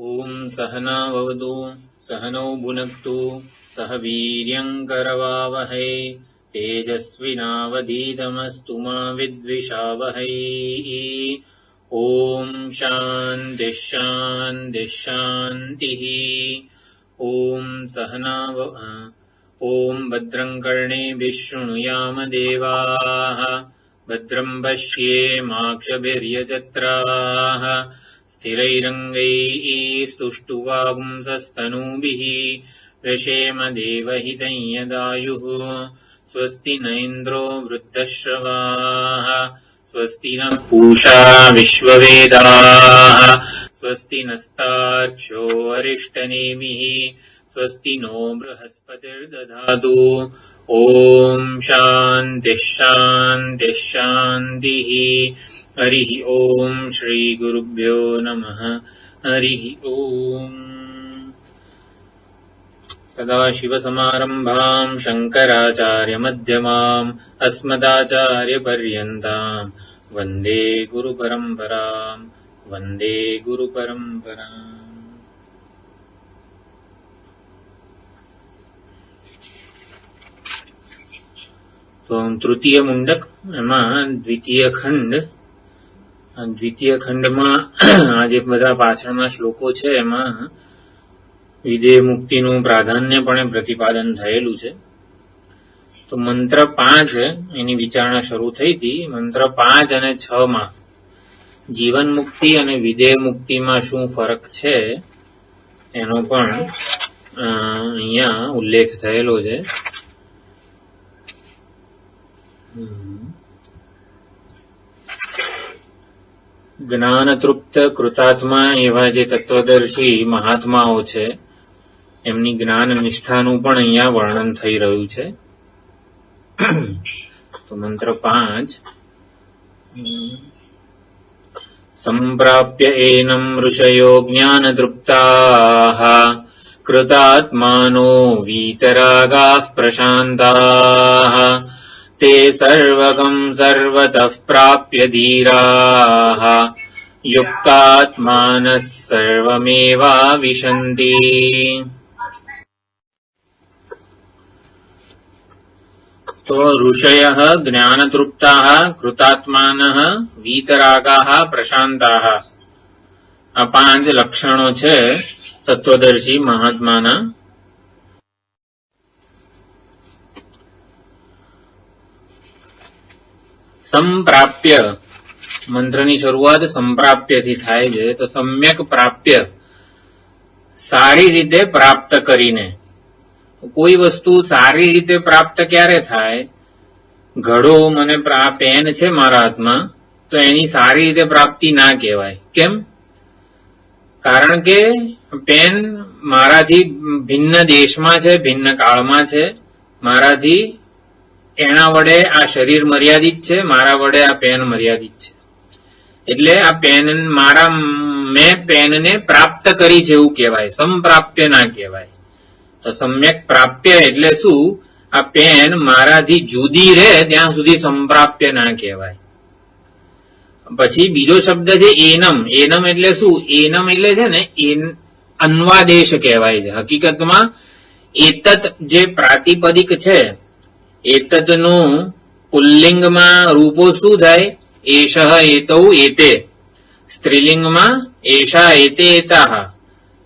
ओम सहना भवतु सहनौ भुनक्तु सह वीर्यङ्करवावहै तेजस्विनावधीतमस्तु मा विद्विषावहै। ओम शान्तिः शान्तिः शान्तिः। ओम सहना ओम भद्रं कर्णेभिः शृणुयाम देवाः भद्रं पश्येमाक्षभिर्यजत्राः स्थिरैरङ्गैः स्तुष्टुवागुंसस्तनूभिः व्यशेम देवहितं यदायुः। स्वस्ति न इन्द्रो वृद्धश्रवाः स्वस्ति नः पूषा विश्ववेदाः स्वस्ति नस्तार्क्ष्यो अरिष्टनेमिः स्वस्ति नो बृहस्पतिर्दधातु। ओम शान्तिः शान्तिः शान्तिः। हरिः ओम श्री गुरुभ्यो नमः। हरिः ओम। सदाशिवसमारम्भाम् शङ्कराचार्यमध्यमाम् अस्मदाचार्यपर्यन्ताम् वन्दे गुरुपरम्पराम् वन्दे गुरुपरम्पराम्। तो तृतीय मुंडक एमां द्वितीय खंड में आज बधा पाछळना श्लोको छे एमां विधेय मुक्तिनुं प्राधान्यपणे प्रतिपादन थयेलुं छे। तो मंत्र 5 एनी विचारणा शरू थई थी। मंत्र 5 અને 6 में जीवन मुक्ति અને विधेय मुक्ति में शुं फरक छे एनो पण अहींया उल्लेख थयेलो छे। ज्ञान तृप्त कृतात्मा एवा जे तत्वदर्शी महात्माओ छे एमनी ज्ञान निष्ठानुं पण अहींया वर्णन थई रह्युं छे। तो मंत्र 5 संप्राप्य एनं ऋषयो ज्ञान तृप्ताः कृतात्मानो वीतरागाः प्रशान्ताः ते सर्वगं सर्वतः प्राप्य धीराः युक्तात्मानः सर्वमेवाविशन्ति। तो ऋषयः ज्ञानतृप्ताः कृतात्मानः वीतरागाः प्रशान्ताः आ 5 लक्षणों छे तत्वदर्शी महात्माना। संप्राप्य मंत्रनी शरूआत संप्राप्य थी थाय छे। तो सम्यक प्राप्य सारी रीते प्राप्त करीने। कोई वस्तु सारी रीते प्राप्त क्यारे थाय? घड़ो मने पेन छे मारा हाथमां तो एनी सारी रीते प्राप्ति ना कहेवाय। केम? कारण के पेन माराथी भिन्न देशमां छे, भिन्न काळमां छे। माराथी एना वडे आ शरीर मर्यादित छे, मारा वडे आ पेन मर्यादित छे। एटले आ पेन मारा मैं पेन ने प्राप्त करी छे एवुं कहेवाय, संप्राप्य ना कहेवाय। तो सम्यक प्राप्य एटले शुं? आ पेन माराथी जुदी रहे त्यां सुधी संप्राप्य ना कहेवाय। पछी बीजो शब्द छे एनम। एनम एटले शुं? एनम एटले छे ने अन्वादेश कहेवाय छे। हकीकतमां एतत् जे प्रातिपदिक छे एतत्नु पुल्लिंग में रूपो शू थाय? एषः एतौ एते। स्त्रीलिंग में एषा एते एताः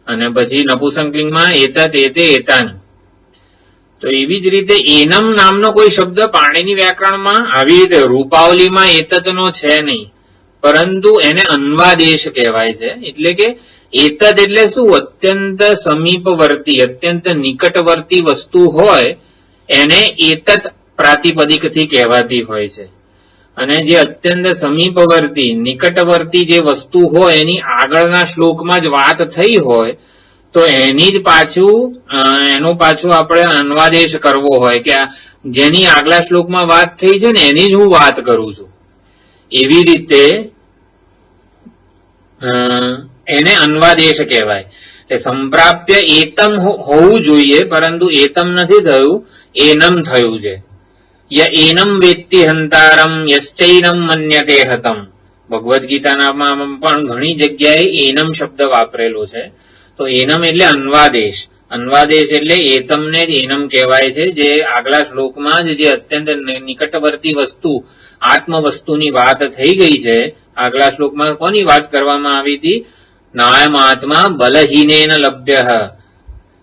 अने पछी नपुंसकलिंग में एतत् एते एतानि। तो एवी ज रीते एनम नामनो कोई शब्द पाणिनी व्याकरण में आवी रीते रूपावली में एतत्नो छे नहीं, परंतु एने अन्वादेश कहेवाय छे। एटले के एतत् एटले शुं? अत्यंत समीपवर्ती, अत्यंत निकटवर्ती वस्तु होय एने एतत् प्रातिपदिक थी कहेवाती होय छे। अने जे अत्यंत समीपवर्ती निकटवर्ती जे वस्तु होय एनी आगळना श्लोकमां ज वात थई होय तो एनी ज पाछुं एनो पाछो आपणे अन्वादेश करवो होय के जेनी આગલા શ્લોકમાં વાત થઈ છે ને એની જ હું વાત કરું છું। એવી રીતે એને अन्वादेश કહેવાય। संप्राप्य एतम होवुं जोईए परंतु एतम नथी थयुं, एनम थयुं छे। य एनम वेत्ति हंतारम यश्चैनम मन्यते हतम। ભગવદ્ ગીતાનામાં પણ ઘણી જગ્યાએ એનમ શબ્દ વાપરેલો છે. તો એનમ એટલે અન્વાદેશ. અન્વાદેશ એટલે એતમને જ એનમ કહેવાય છે. જે આગલા શ્લોકમાં જ જે અત્યંત નિકટવર્તી વસ્તુ આત્મ વસ્તુની વાત થઈ ગઈ છે. આગલા શ્લોકમાં કોની વાત કરવામાં આવી હતી? નાયમ આત્મા બલહીનેન લભ્ય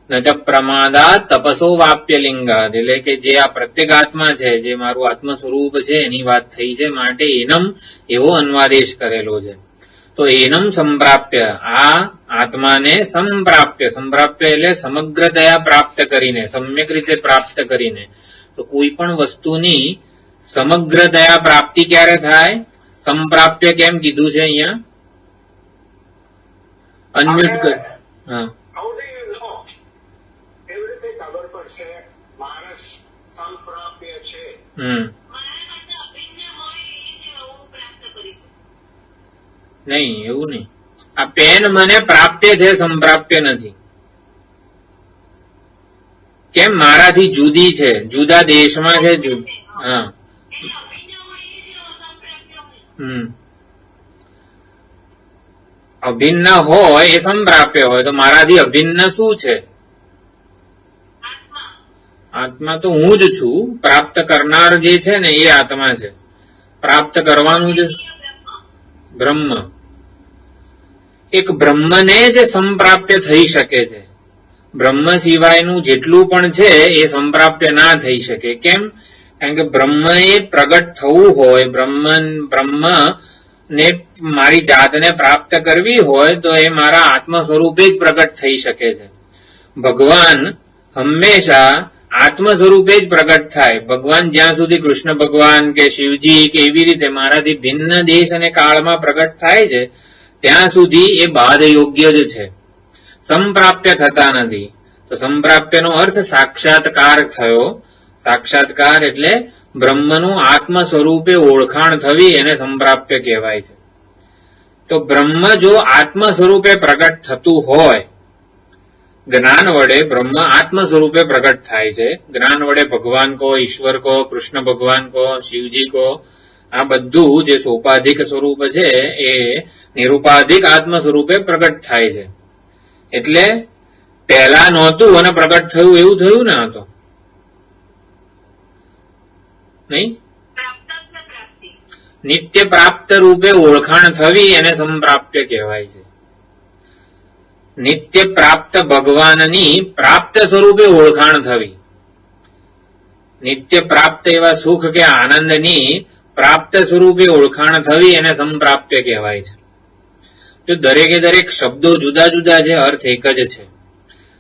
ન ચ પ્રમાદાત તપસો વાપ્ય લિંગાદ. એટલે કે જે આ પ્રત્યેક આત્મા છે, જે મારું આત્મ સ્વરૂપ છે, એની વાત થઈ છે. માટે એનમ એવો અન્વાદેશ કરેલો છે. તો એનમ સંપ્રાપ્ય, આ આત્માને સંપ્રાપ્ય, સંપ્રાપ્ય એટલે સમગ્રતયા પ્રાપ્ત કરીને, સમ્યક રીતે પ્રાપ્ત કરીને. તો કોઈ પણ વસ્તુની સમગ્રતયા પ્રાપ્તિ ક્યારે થાય? સંપ્રાપ્ય કેમ કીધું છે અહીંયા? અન્મ્યુટ કર. હા, નહીં, એવું નહીં. આ પેન મને પ્રાપ્ય છે, સંપ્રાપ્ય નથી. કેમ? મારાથી જુદી છે, જુદા દેશમાં છે. હા, અભિન્ન હોય એ સંપ્રાપ્ય હોય. તો મારાથી અભિન્ન શું છે? આત્મા તો હું જ છું. પ્રાપ્ત કરનાર જે છે ને એ આત્મા છે. પ્રાપ્ત કરવાનું જ બ્રહ્મ. એક બ્રહ્મને જ સંપ્રાપ્ય થઈ શકે છે. બ્રહ્મ સિવાયનું જેટલું પણ છે એ સંપ્રાપ્ય ના થઈ શકે. કેમ? કારણ કે બ્રહ્મ એ પ્રગટ થવું હોય, બ્રહ્મ ને મારી જાતને પ્રાપ્ત કરવી હોય તો એ મારા આત્મ સ્વરૂપે જ પ્રગટ થઈ શકે છે. ભગવાન હંમેશા આત્મ સ્વરૂપે જ પ્રગટ થાય. ભગવાન જ્યાં સુધી કૃષ્ણ ભગવાન કે શિવજી કે એવી રીતે મારાથી ભિન્ન દેશ અને કાળમાં પ્રગટ થાય છે, ત્યાં સુધી એ બાધ યોગ્ય જ છે, સંપ્રાપ્ય થતા નથી. તો સંપ્રાપ્યનો અર્થ સાક્ષાત્કાર થયો. સાક્ષાત્કાર એટલે બ્રહ્મનું આત્મ સ્વરૂપે ઓળખાણ થવી, એને સંપ્રાપ્ય કહેવાય છે. તો બ્રહ્મ જો આત્મ સ્વરૂપે પ્રગટ થતું હોય, જ્ઞાન વડે બ્રહ્મ આત્મ સ્વરૂપે પ્રગટ થાય છે. જ્ઞાન વડે ભગવાન કો, ઈશ્વર કો, કૃષ્ણ ભગવાન કો, શિવજી કો, આ બધું જે સોપાધિક સ્વરૂપ છે એ નિરૂપાધિક આત્મ સ્વરૂપે પ્રગટ થાય છે. એટલે પહેલા નહોતું અને પ્રગટ થયું એવું થયું ને? આ તો નહીં. નિત્ય પ્રાપ્ત રૂપે ઓળખાણ થવી એને સંપ્રાપ્ય કહેવાય છે. નિત્ય પ્રાપ્ત ભગવાનની પ્રાપ્ત સ્વરૂપે ઓળખાણ થવી, નિત્ય પ્રાપ્ત એવા સુખ કે આનંદની પ્રાપ્ત સ્વરૂપે ઓળખાણ થવી એને સંપ્રાપ્ય કહેવાય છે. તો દરેકે દરેક શબ્દો જુદા જુદા છે, અર્થ એક જ છે.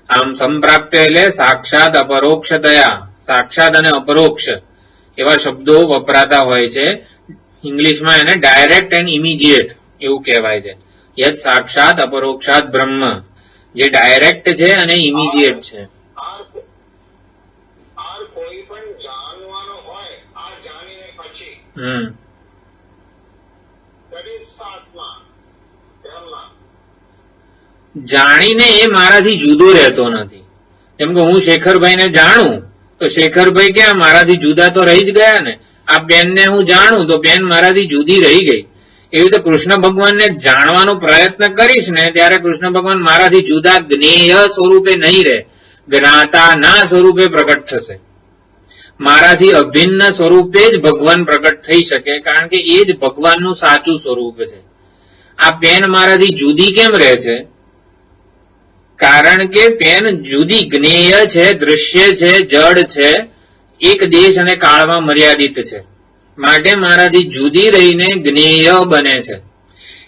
આમ સંપ્રાપ્ય એટલે સાક્ષાત અપરોક્ષતયા, સાક્ષાત અને અપરોક્ષ એવા શબ્દો વપરાતા હોય છે. ઇંગ્લિશમાં એને ડાયરેક્ટ એન્ડ ઇમિડિયેટ એવું કહેવાય છે. યત સાક્ષાત અપરોક્ષાત બ્રહ્મ, જે ડાયરેક્ટ છે અને ઇમિડિયેટ છે. જાણીને એ મારાથી જુદો રહેતો નથી. જેમ કે હું શેખરભાઈને જાણું તો શેખરભાઈ ક્યાં મારાથી જુદા તો રહી જ ગયા ને. આ બેનને હું જાણું તો બેન મારાથી જુદી રહી ગઈ. એવી રીતે કૃષ્ણ ભગવાનને જાણવાનો પ્રયત્ન કરીશ ને ત્યારે કૃષ્ણ ભગવાન મારાથી જુદા જ્ઞેય સ્વરૂપે નહીં રહે, જ્ઞાતા ના સ્વરૂપે પ્રગટ થશે. મારાથી અભિન્ન સ્વરૂપે જ ભગવાન પ્રગટ થઈ શકે, કારણ કે એ જ ભગવાનનું સાચું સ્વરૂપ છે. આ પેન મારાથી જુદી કેમ રહે છે? કારણ કે પેન જુદી જ્ઞેય છે, દૃશ્ય છે, જડ છે, એક દેશ અને કાળમાં મર્યાદિત છે, માટે મારાથી જુદી રહીને જ્ઞેય બને છે.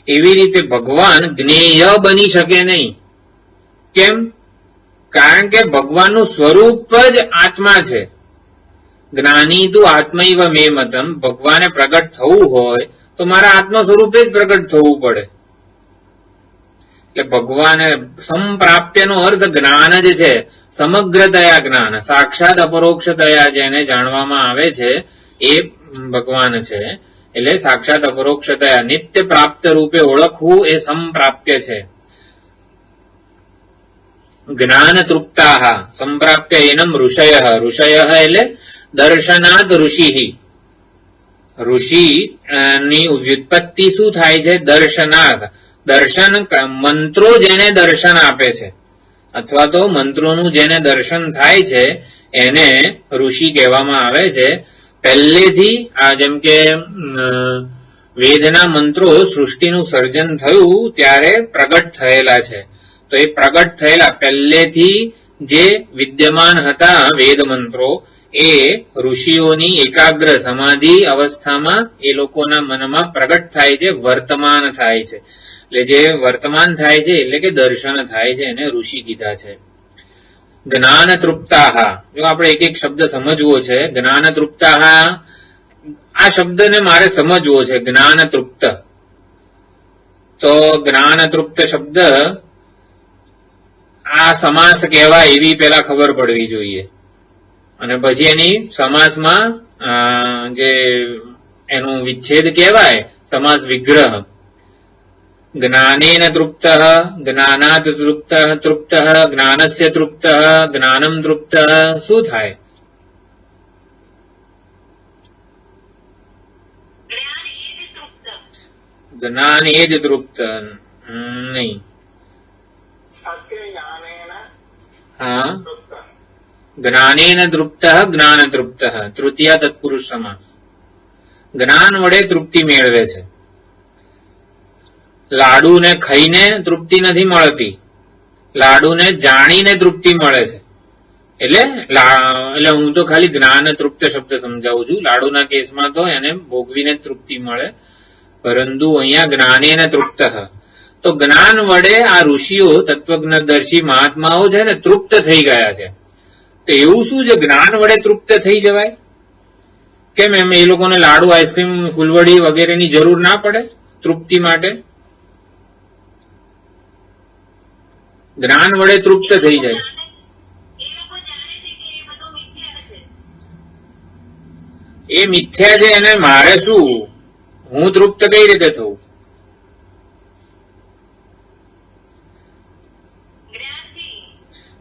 એવી રીતે ભગવાન જ્ઞેય બની શકે નહીં. કેમ? કારણ કે ભગવાનનું સ્વરૂપ જ આત્મા છે. જ્ઞાની તું આત્મૈવ મે મતમ, ભગવાને પ્રગટ થવું હોય તો મારા આત્મ સ્વરૂપે જ પ્રગટ થવું પડે. એટલે ભગવાને સંપ્રાપ્યનો અર્થ જ્ઞાન જ છે, સમગ્રતયા જ્ઞાન, સાક્ષાત અપરોક્ષતયા જેને જાણવામાં આવે છે એ ભગવાન છે. એટલે સાક્ષાત અપરોક્ષતયા નિત્ય પ્રાપ્ત રૂપે ઓળખવું એ સંપ્રાપ્ય છે. જ્ઞાન તૃપ્તાહ સંપ્રાપ્ય એનમ ઋષય, ઋષય એટલે દર્શનાદ ઋષિ, ઋષિ ની વ્યુત્પત્તિ શું થાય છે? દર્શનાર્થ. દર્શન, મંત્રો જેને દર્શન આપે છે અથવા તો મંત્રોનું જેને દર્શન થાય છે એને ઋષિ કહેવામાં આવે છે. પહેલેથી આ જેમ કે વેદના મંત્રો સૃષ્ટિનું સર્જન થયું ત્યારે પ્રગટ થયેલા છે. તો એ પ્રગટ થયેલા પહેલેથી જે વિદ્યમાન હતા વેદ મંત્રો એ ઋષિઓની એકાગ્ર સમાધિ અવસ્થામાં એ લોકોના મનમાં પ્રગટ થાય છે, વર્તમાન થાય છે. એટલે જે વર્તમાન થાય છે એટલે કે દર્શન થાય છે એને ઋષિ કીધા છે. જ્ઞાન તૃપ્તાહ. જો આપણે એક એક શબ્દ સમજવો છે. જ્ઞાન તૃપ્તાહ આ શબ્દને મારે સમજવો છે. જ્ઞાન તૃપ્ત, તો જ્ઞાન તૃપ્ત શબ્દ આ સમાસ કહેવાય એવી પેલા ખબર પડવી જોઈએ અને પછી એની સમાસમાં જે એનું વિચ્છેદ કહેવાય સમાસ વિગ્રહ. જ્ઞાનેન તૃપ્ત, જ્ઞાનાત તૃપ્ત, તૃપ્ત, જ્ઞાનસ્ય તૃપ્ત, જ્ઞાનમ તૃપ્ત. શું થાય? જ્ઞાન એ જ તૃપ્ત નહીં. હા, જ્ઞાનેન તૃપ્ત, જ્ઞાન તૃપ્ત. તૃતીય તત્પુરુષ સમાસ. જ્ઞાન વડે તૃપ્તિ મેળવે છે. લાડુને ખાઈને તૃપ્તિ નથી મળતી, લાડુને જાણીને તૃપ્તિ મળે છે. એટલે હું તો ખાલી જ્ઞાન તૃપ્ત શબ્દ સમજાવું છું. લાડુના કેસમાં તો એને ભોગવીને તૃપ્તિ મળે, પરંતુ અહીંયા જ્ઞાનેન તૃપ્ત. તો જ્ઞાન વડે આ ઋષિઓ, તત્વજ્ઞદર્શી મહાત્માઓ છે ને તૃપ્ત થઈ ગયા છે. તો એવું શું છે જ્ઞાન વડે તૃપ્ત થઈ જવાય? કેમ એમ એ લોકોને લાડુ, આઈસ્ક્રીમ, ફૂલવડી વગેરેની જરૂર ના પડે તૃપ્તિ માટે? જ્ઞાન વડે તૃપ્ત થઈ જાય. એ મિથ્યા છે એને મારે શું? હું તૃપ્ત કઈ રીતે થવું?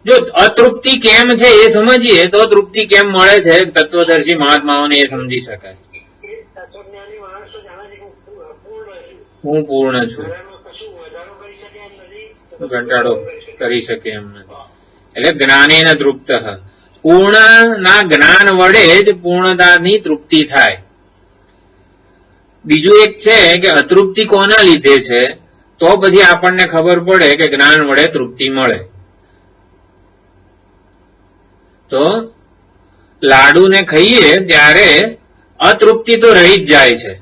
જો અતૃપ્તિ કેમ છે એ સમજીએ તો તૃપ્તિ કેમ મળે છે તત્વદર્શી મહાત્માઓને એ સમજી શકાય. હું પૂર્ણ છું, ઘટાડો કરી શકે એમ નથી. એટલે જ્ઞાનેન તૃપ્ત. પૂર્ણના જ્ઞાન વડે જ પૂર્ણતાની તૃપ્તિ થાય. બીજું એક છે કે અતૃપ્તિ કોના લીધે છે, તો પછી આપણને ખબર પડે કે જ્ઞાન વડે તૃપ્તિ મળે. તો લાડુને ખાઈએ ત્યારે અતૃપ્તિ તો રહી જ જાય છે.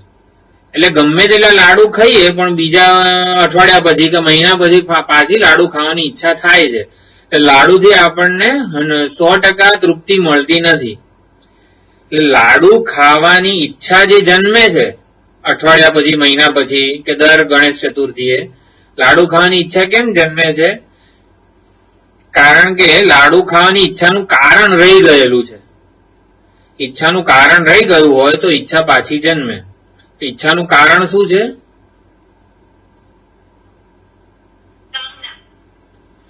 એટલે ગમે તેટલા લાડુ ખાઈએ પણ બીજા અઠવાડિયા પછી કે મહિના પછી પાછી લાડુ ખાવાની ઈચ્છા થાય છે. એટલે લાડુથી આપણને 100% તૃપ્તિ મળતી નથી. એટલે લાડુ ખાવાની ઈચ્છા જે જન્મે છે અઠવાડિયા પછી, મહિના પછી કે દર ગણેશ ચતુર્થીએ લાડુ ખાવાની ઈચ્છા કેમ જન્મે છે? કારણ કે લાડુ ખાવાની ઈચ્છાનું કારણ રહી ગયેલું છે. ઈચ્છાનું કારણ રહી ગયું હોય તો ઈચ્છા પાછી જન્મે. તો ઈચ્છાનું કારણ શું છે?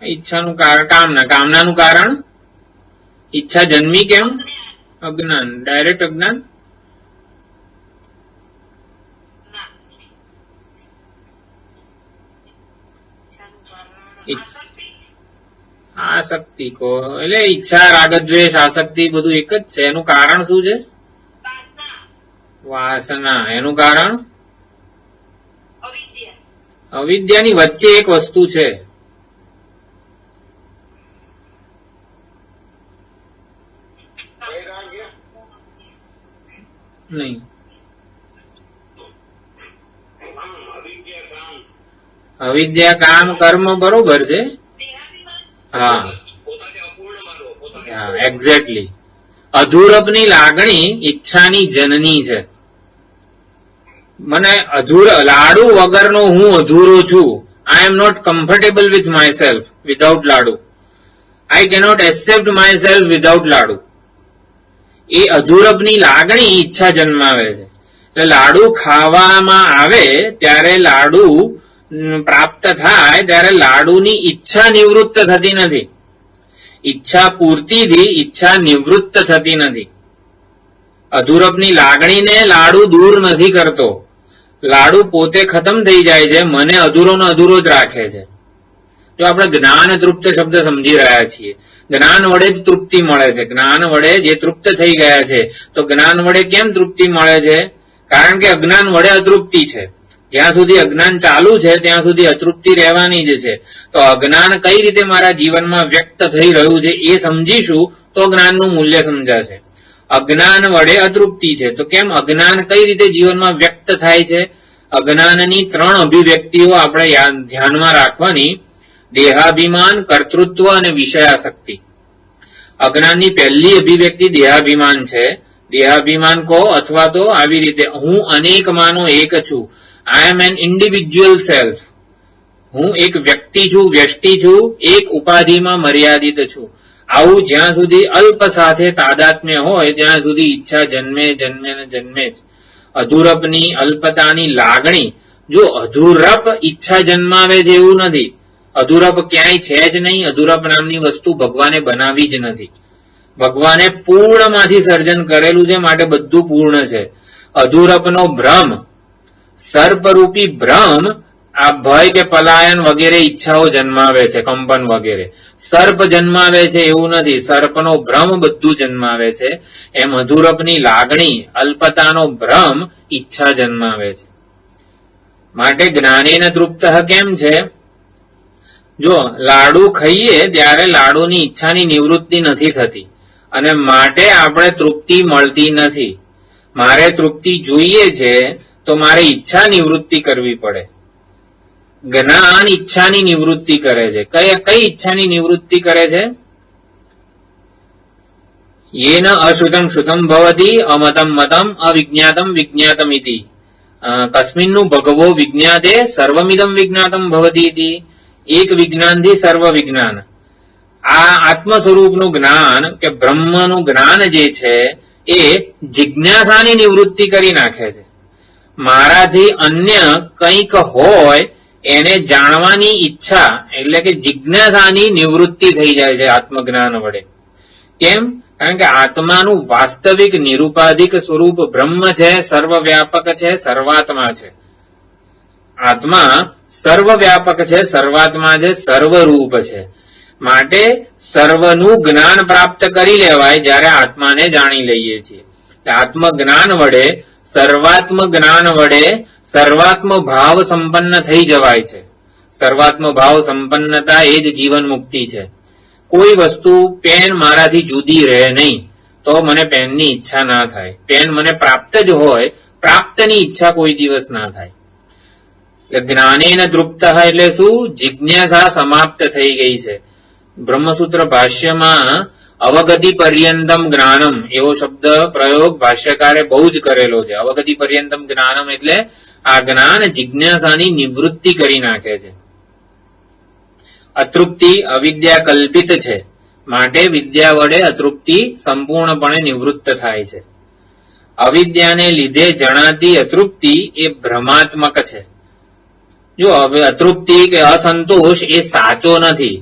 ઈચ્છાનું કારણ કામના. કામનાનું કારણ ઈચ્છા જન્મી કેમ? અજ્ઞાન. ડાયરેક્ટ અજ્ઞાન. આસક્તિ કો એટલે ઈચ્છા, રાગદ્વેષ, આસક્તિ બધું એક જ છે. એનું કારણ શું છે? વાસના. એનું કારણ અવિદ્યાની વચ્ચે એક વસ્તુ છે. નહીં, અવિદ્યા, કામ, કર્મ બરોબર છે. હા, એક્ઝેક્ટલી. અધૂરપની લાગણી ઈચ્છાની જનની છે. મને લાડુ વગરનો હું અધૂરો છું. I am not comfortable with myself without laddu. I cannot accept myself without laddu. એ અધૂરપની લાગણી ઈચ્છા જન્માવે છે. એટલે લાડુ ખાવામાં આવે ત્યારે, લાડુ પ્રાપ્ત થાય ત્યારે લાડુની ઈચ્છા નિવૃત્ત થતી નથી. ઈચ્છા પૂર્તિથી ઈચ્છા નિવૃત્ત થતી નથી. અધૂરપની લાગણીને લાડુ દૂર નથી કરતો. લાડુ પોતે ખતમ થઈ જાય છે, મને અધૂરો ને અધૂરો જ રાખે છે. જો આપણે જ્ઞાન તૃપ્ત શબ્દ સમજી રહ્યા છીએ, જ્ઞાન વડે જ તૃપ્તિ મળે છે. જ્ઞાન વડે જે તૃપ્ત થઈ ગયા છે, તો જ્ઞાન વડે કેમ તૃપ્તિ મળે છે? કારણ કે અજ્ઞાન વડે અતૃપ્તિ છે. જ્યાં સુધી અજ્ઞાન ચાલુ છે ત્યાં સુધી અતૃપ્તિ રહેવાની જ છે. તો અજ્ઞાન કઈ રીતે મારા જીવનમાં વ્યક્ત થઈ રહ્યું છે એ સમજીશું તો જ્ઞાનનું મૂલ્ય સમજાશે. અજ્ઞાન વડે અતૃપ્તિ છે, તો કેમ અજ્ઞાન કઈ રીતે જીવનમાં વ્યક્ત થાય છે? અજ્ઞાનની 3 અભિવ્યક્તિઓ આપણે ધ્યાનમાં રાખવાની: દેહાભિમાન, કર્તૃત્વ અને વિષયાસક્તિ. અજ્ઞાનની પહેલી અભિવ્યક્તિ દેહાભિમાન છે. દેહાભિમાન કહો અથવા તો આવી રીતે, હું અનેકમાંનો એક છું. I M N individual self. હું એક વ્યક્તિ છું, વ્યષ્ટિ છું, એક ઉપાધિમાં મર્યાદિત છું. આવું જ્યાં સુધી અલ્પ સાથે તાદાત્મ્ય હોય ત્યાં સુધી ઈચ્છા જન્મે જન્મે ને જન્મે જ. અધૂરપની અલ્પતાની લાગણી, જો અધૂરપ ઈચ્છા જન્માવે છે એવું નથી. અધૂરપ ક્યાંય છે જ નહીં. અધૂરપ નામની વસ્તુ ભગવાને બનાવી જ નથી. ભગવાને પૂર્ણમાંથી સર્જન કરેલું છે, માટે બધું પૂર્ણ છે. અધૂરપનો ભ્રમ, સર્પરૂપી ભ્રમ, આ ભય કે પલાયન વગેરે ઈચ્છાઓ જન્માવે છે, કંપન વગેરે. સર્પ જન્માવે છે એવું નથી. સર્પનો ભ્રમ બધું જન્માવે છે. એમ અધૂરપની લાગણી, અલ્પતાનો ભ્રમ ઈચ્છા જન્માવે છે. માટે જ્ઞાનેન તૃપ્ત કેમ છે? જો લાડુ ખાઈએ ત્યારે લાડુની ઈચ્છાની નિવૃત્તિ નથી થતી, અને માટે આપણે તૃપ્તિ મળતી નથી. મારે તૃપ્તિ જોઈએ છે તો મારે ઈચ્છા નિવૃત્તિ કરવી પડે. જ્ઞાન ઈચ્છાની નિવૃત્તિ કરે છે. કઈ ઈચ્છાની નિવૃત્તિ કરે છે? યેન અશ્રુતમ શ્રુતમ ભવતિ અમતમ મતમ અવિજ્ઞાતમ વિજ્ઞાતમ ઇતિ કસ્મિન્નું ભગવો વિજ્ઞાતે સર્વમિદમ વિજ્ઞાતમ ભવતિ ઇતિ. એક વિજ્ઞાનથી સર્વ વિજ્ઞાન. આ આત્મ સ્વરૂપનું જ્ઞાન કે બ્રહ્મનું જ્ઞાન જે છે એ જિજ્ઞાસાની નિવૃત્તિ કરી નાખે છે. મારાથી અન્ય કંઈક હોય એને જાણવાની ઈચ્છા એટલે કે જિજ્ઞાસાની નિવૃત્તિ થઈ જાય છે આત્મજ્ઞાન વડે. કેમ? કારણ કે આત્માનું વાસ્તવિક નિરુપાધિક સ્વરૂપ બ્રહ્મ છે, સર્વવ્યાપક છે, સર્વાત્મા છે. આત્મા સર્વવ્યાપક છે, સર્વાત્મા છે, સર્વરૂપ છે. માટે સર્વનું જ્ઞાન પ્રાપ્ત કરી લેવાય જ્યારે આત્માને જાણી લઈએ છીએ. આત્મજ્ઞાન વડે, સર્વાત્મ જ્ઞાન વડે સર્વાત્મ ભાવ સંપન્ન થઈ જવાય છે. સર્વાત્મ ભાવ સંપન્નતા એ જ જીવન મુક્તિ છે. કોઈ વસ્તુ પેન મારાથી જુદી રહે નહીં તો મને પેનની ઈચ્છા ના થાય. પેન મને પ્રાપ્ત જ હોય, પ્રાપ્તની ઈચ્છા કોઈ દિવસ ના થાય. જ્ઞાનેન તૃપ્ત એટલે શું? જિજ્ઞાસા સમાપ્ત થઈ ગઈ છે. બ્રહ્મસૂત્ર ભાષ્યમાં અવગતિ પર્યંતમ જ્ઞાનમ એવો શબ્દ પ્રયોગ ભાષ્યકારે બહુ જ કરેલો છે. અવગતિ પર્યંતમ જ્ઞાનમ એટલે આ જ્ઞાન જિજ્ઞાસાની નિવૃત્તિ કરી નાખે છે. અતૃપ્તિ અવિદ્યા કલ્પિત છે, માટે વિદ્યા વડે અતૃપ્તિ સંપૂર્ણપણે નિવૃત્ત થાય છે. અવિદ્યાને લીધે જણાતી અતૃપ્તિ એ ભ્રમાત્મક છે. જો હવે અતૃપ્તિ કે અસંતોષ એ સાચો નથી.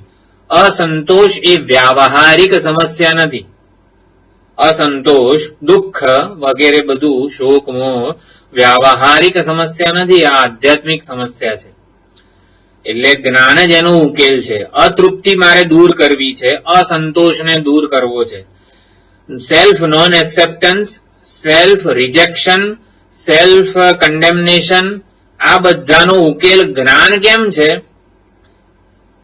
અસંતોષ એ વ્યાવહારિક સમસ્યા નથી. અસંતોષ, દુઃખ વગેરે બધું, શોક, મોહ વ્યાવહારિક સમસ્યા નથી, આ આધ્યાત્મિક સમસ્યા છે. એટલે જ્ઞાન જ એનો ઉકેલ છે. અતૃપ્તિ મારે દૂર કરવી છે, અસંતોષને દૂર કરવો છે. Self non acceptance, self rejection, self condemnation, આ બધાનો ઉકેલ જ્ઞાન કેમ છે?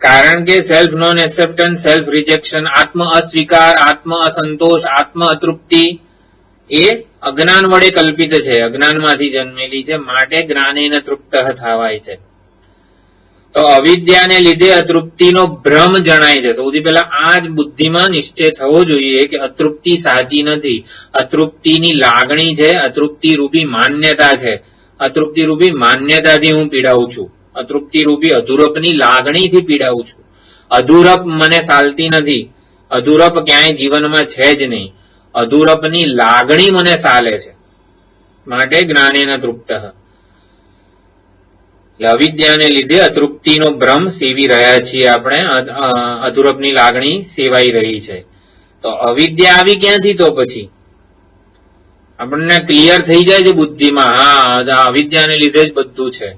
કારણ કે self non acceptance, self rejection, આત્મ અસ્વીકાર, આત્મ અસંતોષ, આત્મ અતૃપ્તિ એ અજ્ઞાન વડે કલ્પિત છે, અજ્ઞાનમાંથી જન્મેલી છે. માટે જ્ઞાનેન તૃપ્ત થવાય છે. તો અવિદ્યાને લીધે અતૃપ્તિનો ભ્રમ જણાય છે. સૌથી પહેલા આ જ બુદ્ધિમાં નિશ્ચય થવો જોઈએ કે અતૃપ્તિ સાચી નથી. અતૃપ્તિની લાગણી છે, અતૃપ્તિ રૂપી માન્યતા છે. અતૃપ્તિ રૂપી માન્યતાથી હું પીડાઉં છું. અતૃપ્તિ રૂપી અધૂરપની લાગણીથી પીડાઉં છું. અધૂરપ મને સાલતી નથી. અધૂરપ ક્યાંય જીવનમાં છે જ નહીં. અધૂરપની લાગણી મને સાલે છે. માટે જ્ઞાનેન તૃપ્ત. એટલે અવિદ્યાને લીધે અતૃપ્તિનો ભ્રમ સેવી રહ્યા છીએ આપણે. અધૂરપની લાગણી સેવાઈ રહી છે. તો અવિદ્યા આવી ક્યાંથી? તો પછી આપણને ક્લિયર થઈ જાય છે બુદ્ધિમાં, હા અવિદ્યાને લીધે જ બધું છે.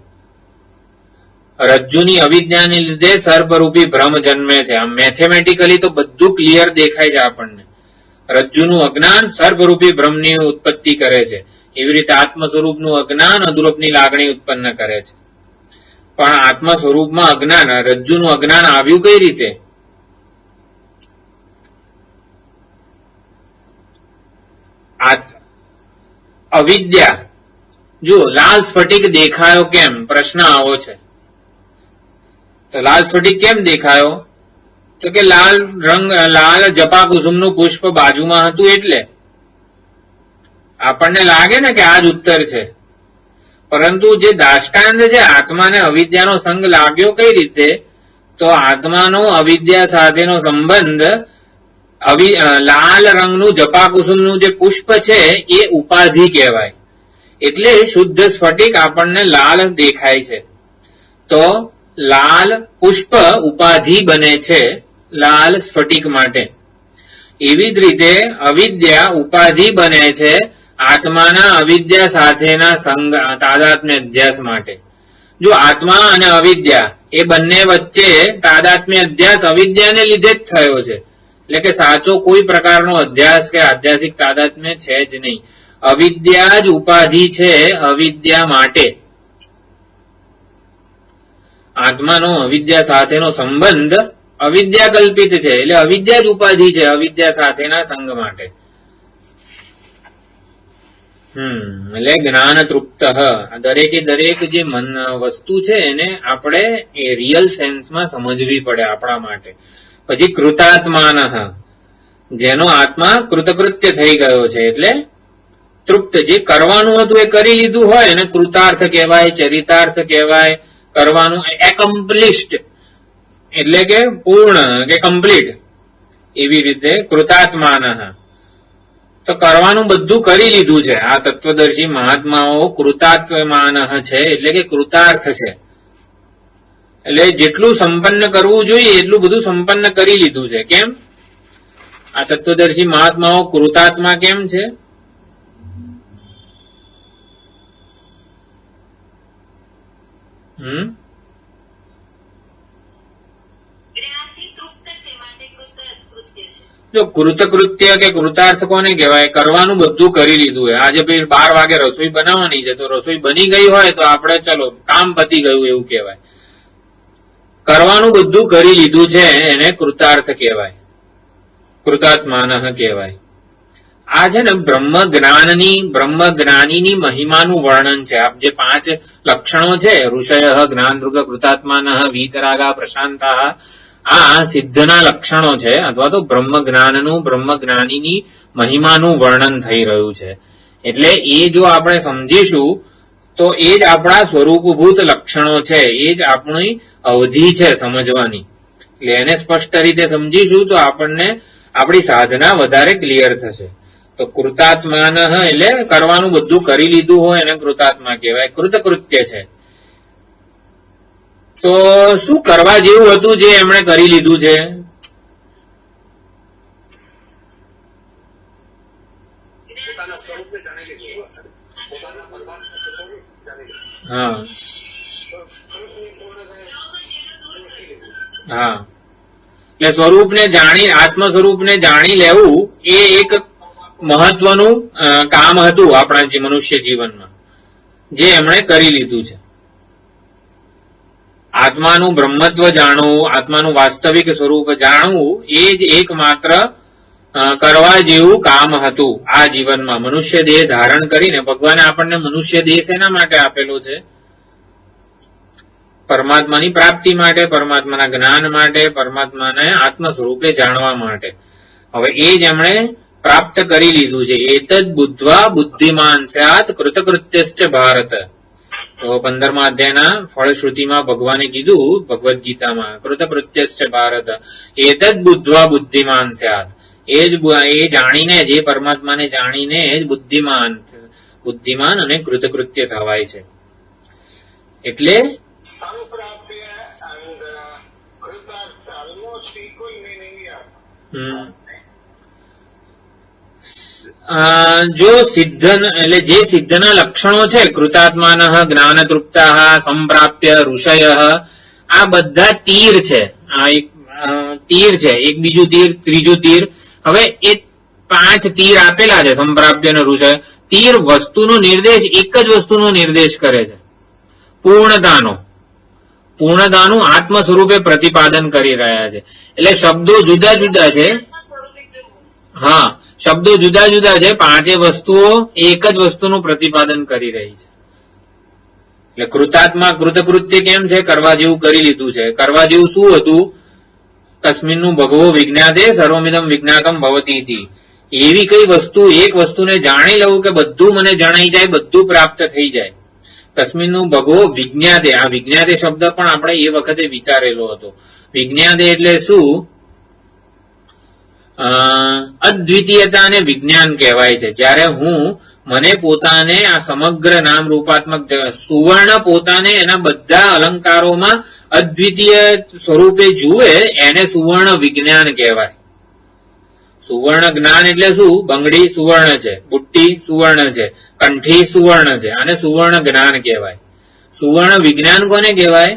રજ્જુની અવિદ્યાને લીધે સર્પરૂપી ભ્રમ જન્મે છે. આમ મેથેમેટિકલી તો બધું ક્લિયર દેખાય છે આપણને. રજ્જુનું અજ્ઞાન સર્પરૂપી ભ્રમની ઉત્પત્તિ કરે છે. એવી રીતે આત્મ સ્વરૂપનું અજ્ઞાન અધરૂપની લાગણી ઉત્પન્ન કરે છે. પણ આત્મ સ્વરૂપમાં અજ્ઞાન, રજ્જુનું અજ્ઞાન આવ્યું કઈ રીતે? અવિદ્યા. જો લાલ સ્ફટિક દેખાયો કેમ? પ્રશ્ન આવો છે. તો લાલ સ્ફટિક કેમ દેખાયો? તો કે લાલ રંગ, લાલ જપાકુસુમનું પુષ્પ બાજુમાં હતું એટલે આપણને લાગે ને કે આ જ ઉત્તર છે. પરંતુ જે દાષ્ટાંત છે, આત્માને અવિદ્યાનો સંગ લાગ્યો કઈ રીતે? તો આત્માનો અવિદ્યા સાથેનો સંબંધ લાલ રંગનું જપાકુસુમનું જે પુષ્પ છે એ ઉપાધિ કહેવાય. એટલે શુદ્ધ સ્ફટિક આપણને લાલ દેખાય છે. તો લાલ પુષ્પ ઉપાધિ બને છે લાલ સ્ફટિક માટે. એવી જ રીતે અવિદ્યા ઉપાધિ બને છે આત્માના અવિદ્યા સાથેના સંગ તાદાત્મ્ય અધ્યાસ માટે. જો આત્મા અને અવિદ્યા એ બંને વચ્ચે તાદાત્મ્ય અધ્યાસ અવિદ્યાને લીધે જ થયો છે. એટલે કે સાચો કોઈ પ્રકારનો અધ્યાસ કે આધ્યાસિક તાદાત્મ્ય છે જ નહીં. અવિદ્યા જ ઉપાધિ છે અવિદ્યા માટે. આત્માનો અવિદ્યા સાથેનો સંબંધ અવિદ્યા કલ્પિત છે, એટલે અવિદ્યા જ ઉપાધિ છે અવિદ્યા સાથેના સંગ માટે. એટલે જ્ઞાન તૃપ્ત. દરેકે દરેક જે મન વસ્તુ છે એને આપણે એ રિયલ સેન્સમાં સમજવી પડે આપણા માટે. પછી કૃતાત્માન, જેનો આત્મા કૃતકૃત્ય થઈ ગયો છે એટલે તૃપ્ત. જે કરવાનું હતું એ કરી લીધું હોય એને કૃતાર્થ કહેવાય, ચરિતાર્થ કહેવાય. કરવાનું એકોમ્પ્લિશ્ડ એટલે કે પૂર્ણ કે કમ્પ્લીટ. એવી રીતે કૃતાત્માન, તો કરવાનું બધું કરી લીધું છે. આ તત્વદર્શી મહાત્માઓ કૃતાત્માન છે એટલે કે કૃતાર્થ છે. એટલે જેટલું સંપન્ન કરવું જોઈએ એટલું બધું સંપન્ન કરી લીધું છે. કેમ? આ તત્વદર્શી મહાત્માઓ કૃતાત્મા કેમ છે? જો કૃતકૃત્ય કે કૃતાર્થ કોને કહેવાય? કરવાનું બધું કરી લીધું હોય. આજે ભાઈ 12 વાગે રસોઈ બનાવવાની છે તો રસોઈ બની ગઈ હોય તો આપણે ચલો કામ પતી ગયું એવું કહેવાય. કરવાનું બધું કરી લીધું છે એને કૃતાર્થ કહેવાય, કૃતાત્માન કહેવાય. આ છે ને બ્રહ્મજ્ઞાનીની મહિમાનું વર્ણન છે. આપ જે 5 લક્ષણો છે, ઋષય, જ્ઞાનદૃગ, કૃતાત્માન, વીતરાગા, પ્રશાંતા, આ સિદ્ધના લક્ષણો છે અથવા તો બ્રહ્મજ્ઞાનીની મહિમાનું વર્ણન થઈ રહ્યું છે. એટલે એ જો આપણે સમજીશું તો એ જ આપણા સ્વરૂપભૂત લક્ષણો છે, એ જ આપણી અવધિ છે સમજવાની. એટલે એને સ્પષ્ટ રીતે સમજીશું તો આપણને આપણી સાધના વધારે ક્લિયર થશે. તો કૃતાત્માન એટલે કરવાનું બધું કરી લીધું હોય એને કૃતાત્મા કહેવાય. કૃતકૃત્ય છે તો શું કરવા જેવું હતું જે એમણે કરી લીધું છે? હા હા, એટલે સ્વરૂપને જાણી, આત્મ સ્વરૂપને જાણી લેવું એ એક મહત્વનું કામ હતું આપણા જે મનુષ્ય જીવનમાં, જે એમણે કરી લીધું છે. આત્માનું બ્રહ્મત્વ જાણવું, આત્માનું વાસ્તવિક સ્વરૂપ જાણવું એ જ એકમાત્ર કરવા જેવું કામ હતું આ જીવનમાં. મનુષ્ય દેહ ધારણ કરીને ભગવાને આપણને મનુષ્ય દેહ શેના માટે આપેલો છે? પરમાત્માની પ્રાપ્તિ માટે, પરમાત્માના જ્ઞાન માટે, પરમાત્માને આત્મ સ્વરૂપે જાણવા માટે. હવે એ જ એમણે પ્રાપ્ત કરી લીધું છે. એતદ બુદ્ધ્વા બુદ્ધિમાન સ્યાત કૃતકૃત્યશ્ચ ભારત. તો 15મા અધ્યાયના ફળશ્રુતિમાં ભગવાને કીધું ભગવદ્ ગીતામાં, કૃતકૃત્યશ્ચ ભારત એતદ બુદ્ધ્વા બુદ્ધિમાન સ્યાત. એ જાણીને, જે પરમાત્માને જાણીને જ બુદ્ધિમાન અને કૃતકૃત્ય થવાય છે. એટલે જો સિદ્ધ એટલે જે સિદ્ધના લક્ષણો છે, કૃતાત્માન, જ્ઞાન તૃપ્તા, સંપ્રાપ્ય, ઋષય, આ બધા તીર છે. આ એક તીર છે, એક બીજું તીર, ત્રીજું તીર. હવે એ 5 તીર આપેલા છે, સંપ્રાપ્ય અને ઋષય. તીર વસ્તુનો નિર્દેશ, એક જ વસ્તુનો નિર્દેશ કરે છે, પૂર્ણતાનું આત્મ સ્વરૂપે પ્રતિપાદન કરી રહ્યા છે. એટલે શબ્દો જુદા જુદા છે. હા, શબ્દો જુદા જુદા છે, 5 વસ્તુઓ એક જ વસ્તુનું પ્રતિપાદન કરી રહી છે. એટલે કૃતાત્મા કૃતકૃત્ય કેમ છે? કરવા જેવું કરી લીધું છે. કરવા જેવું શું હતું? તસ્મિન્નું ભગવો વિજ્ઞાતે સર્વમિદમ વિજ્ઞાતમ ભવતી. એવી કઈ વસ્તુ, એક વસ્તુને જાણી લઉં કે બધું મને જણાઈ જાય, બધું પ્રાપ્ત થઈ જાય. તસ્મિન્નું ભગવો વિજ્ઞાતે. આ વિજ્ઞાતે શબ્દ પણ આપણે એ વખતે વિચારેલો હતો. વિજ્ઞાતે એટલે શું? અદ્વિતીયતાને વિજ્ઞાન કહેવાય છે. જ્યારે મને પોતાને આ સમગ્ર નામ રૂપાત્મક સુવર્ણ પોતાને એના બધા અલંકારોમાં અદ્વિતીય સ્વરૂપે જુએ, એને સુવર્ણ વિજ્ઞાન કહેવાય. સુવર્ણ જ્ઞાન એટલે શું? બંગડી સુવર્ણ છે, બુટ્ટી સુવર્ણ છે, કંઠી સુવર્ણ છે, અને સુવર્ણ જ્ઞાન કહેવાય. સુવર્ણ વિજ્ઞાન કોને કહેવાય?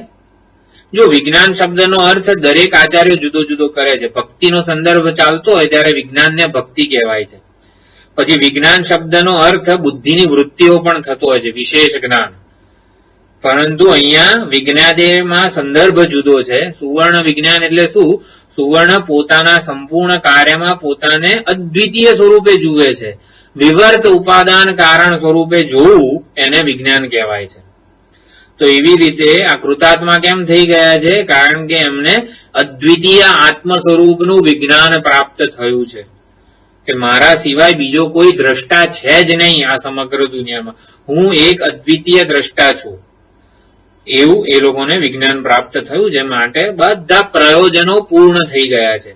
જો વિજ્ઞાન શબ્દનો અર્થ દરેક આચાર્ય જુદો જુદો કરે છે. ભક્તિનો સંદર્ભ ચાલતો હોય ત્યારે વિજ્ઞાનને ભક્તિ કહેવાય છે. પછી વિજ્ઞાન શબ્દનો અર્થ બુદ્ધિની વૃત્તિઓ પણ થતો હોય છે, વિશેષ જ્ઞાન. પરંતુ અહીંયા વિજ્ઞાદેમાં સંદર્ભ જુદો છે. સુવર્ણ વિજ્ઞાન એટલે શું? સુવર્ણ પોતાના સંપૂર્ણ કાર્યમાં પોતાને અદ્વિતીય સ્વરૂપે જુએ છે. વિવર્ત ઉપાદાન કારણ સ્વરૂપે જોવું એને વિજ્ઞાન કહેવાય છે. તો એવી રીતે આ કૃતાત્મા કેમ થઈ ગયા છે? કારણ કે એમને અદ્વિતીય આત્મ સ્વરૂપનું વિજ્ઞાન પ્રાપ્ત થયું છે કે મારા સિવાય બીજો કોઈ દ્રષ્ટા છે જ નહીં આ સમગ્ર દુનિયામાં, હું એક અદ્વિતીય દ્રષ્ટા છું. એવું એ લોકોને વિજ્ઞાન પ્રાપ્ત થયું છે. માટે બધા પ્રયોજનો પૂર્ણ થઈ ગયા છે.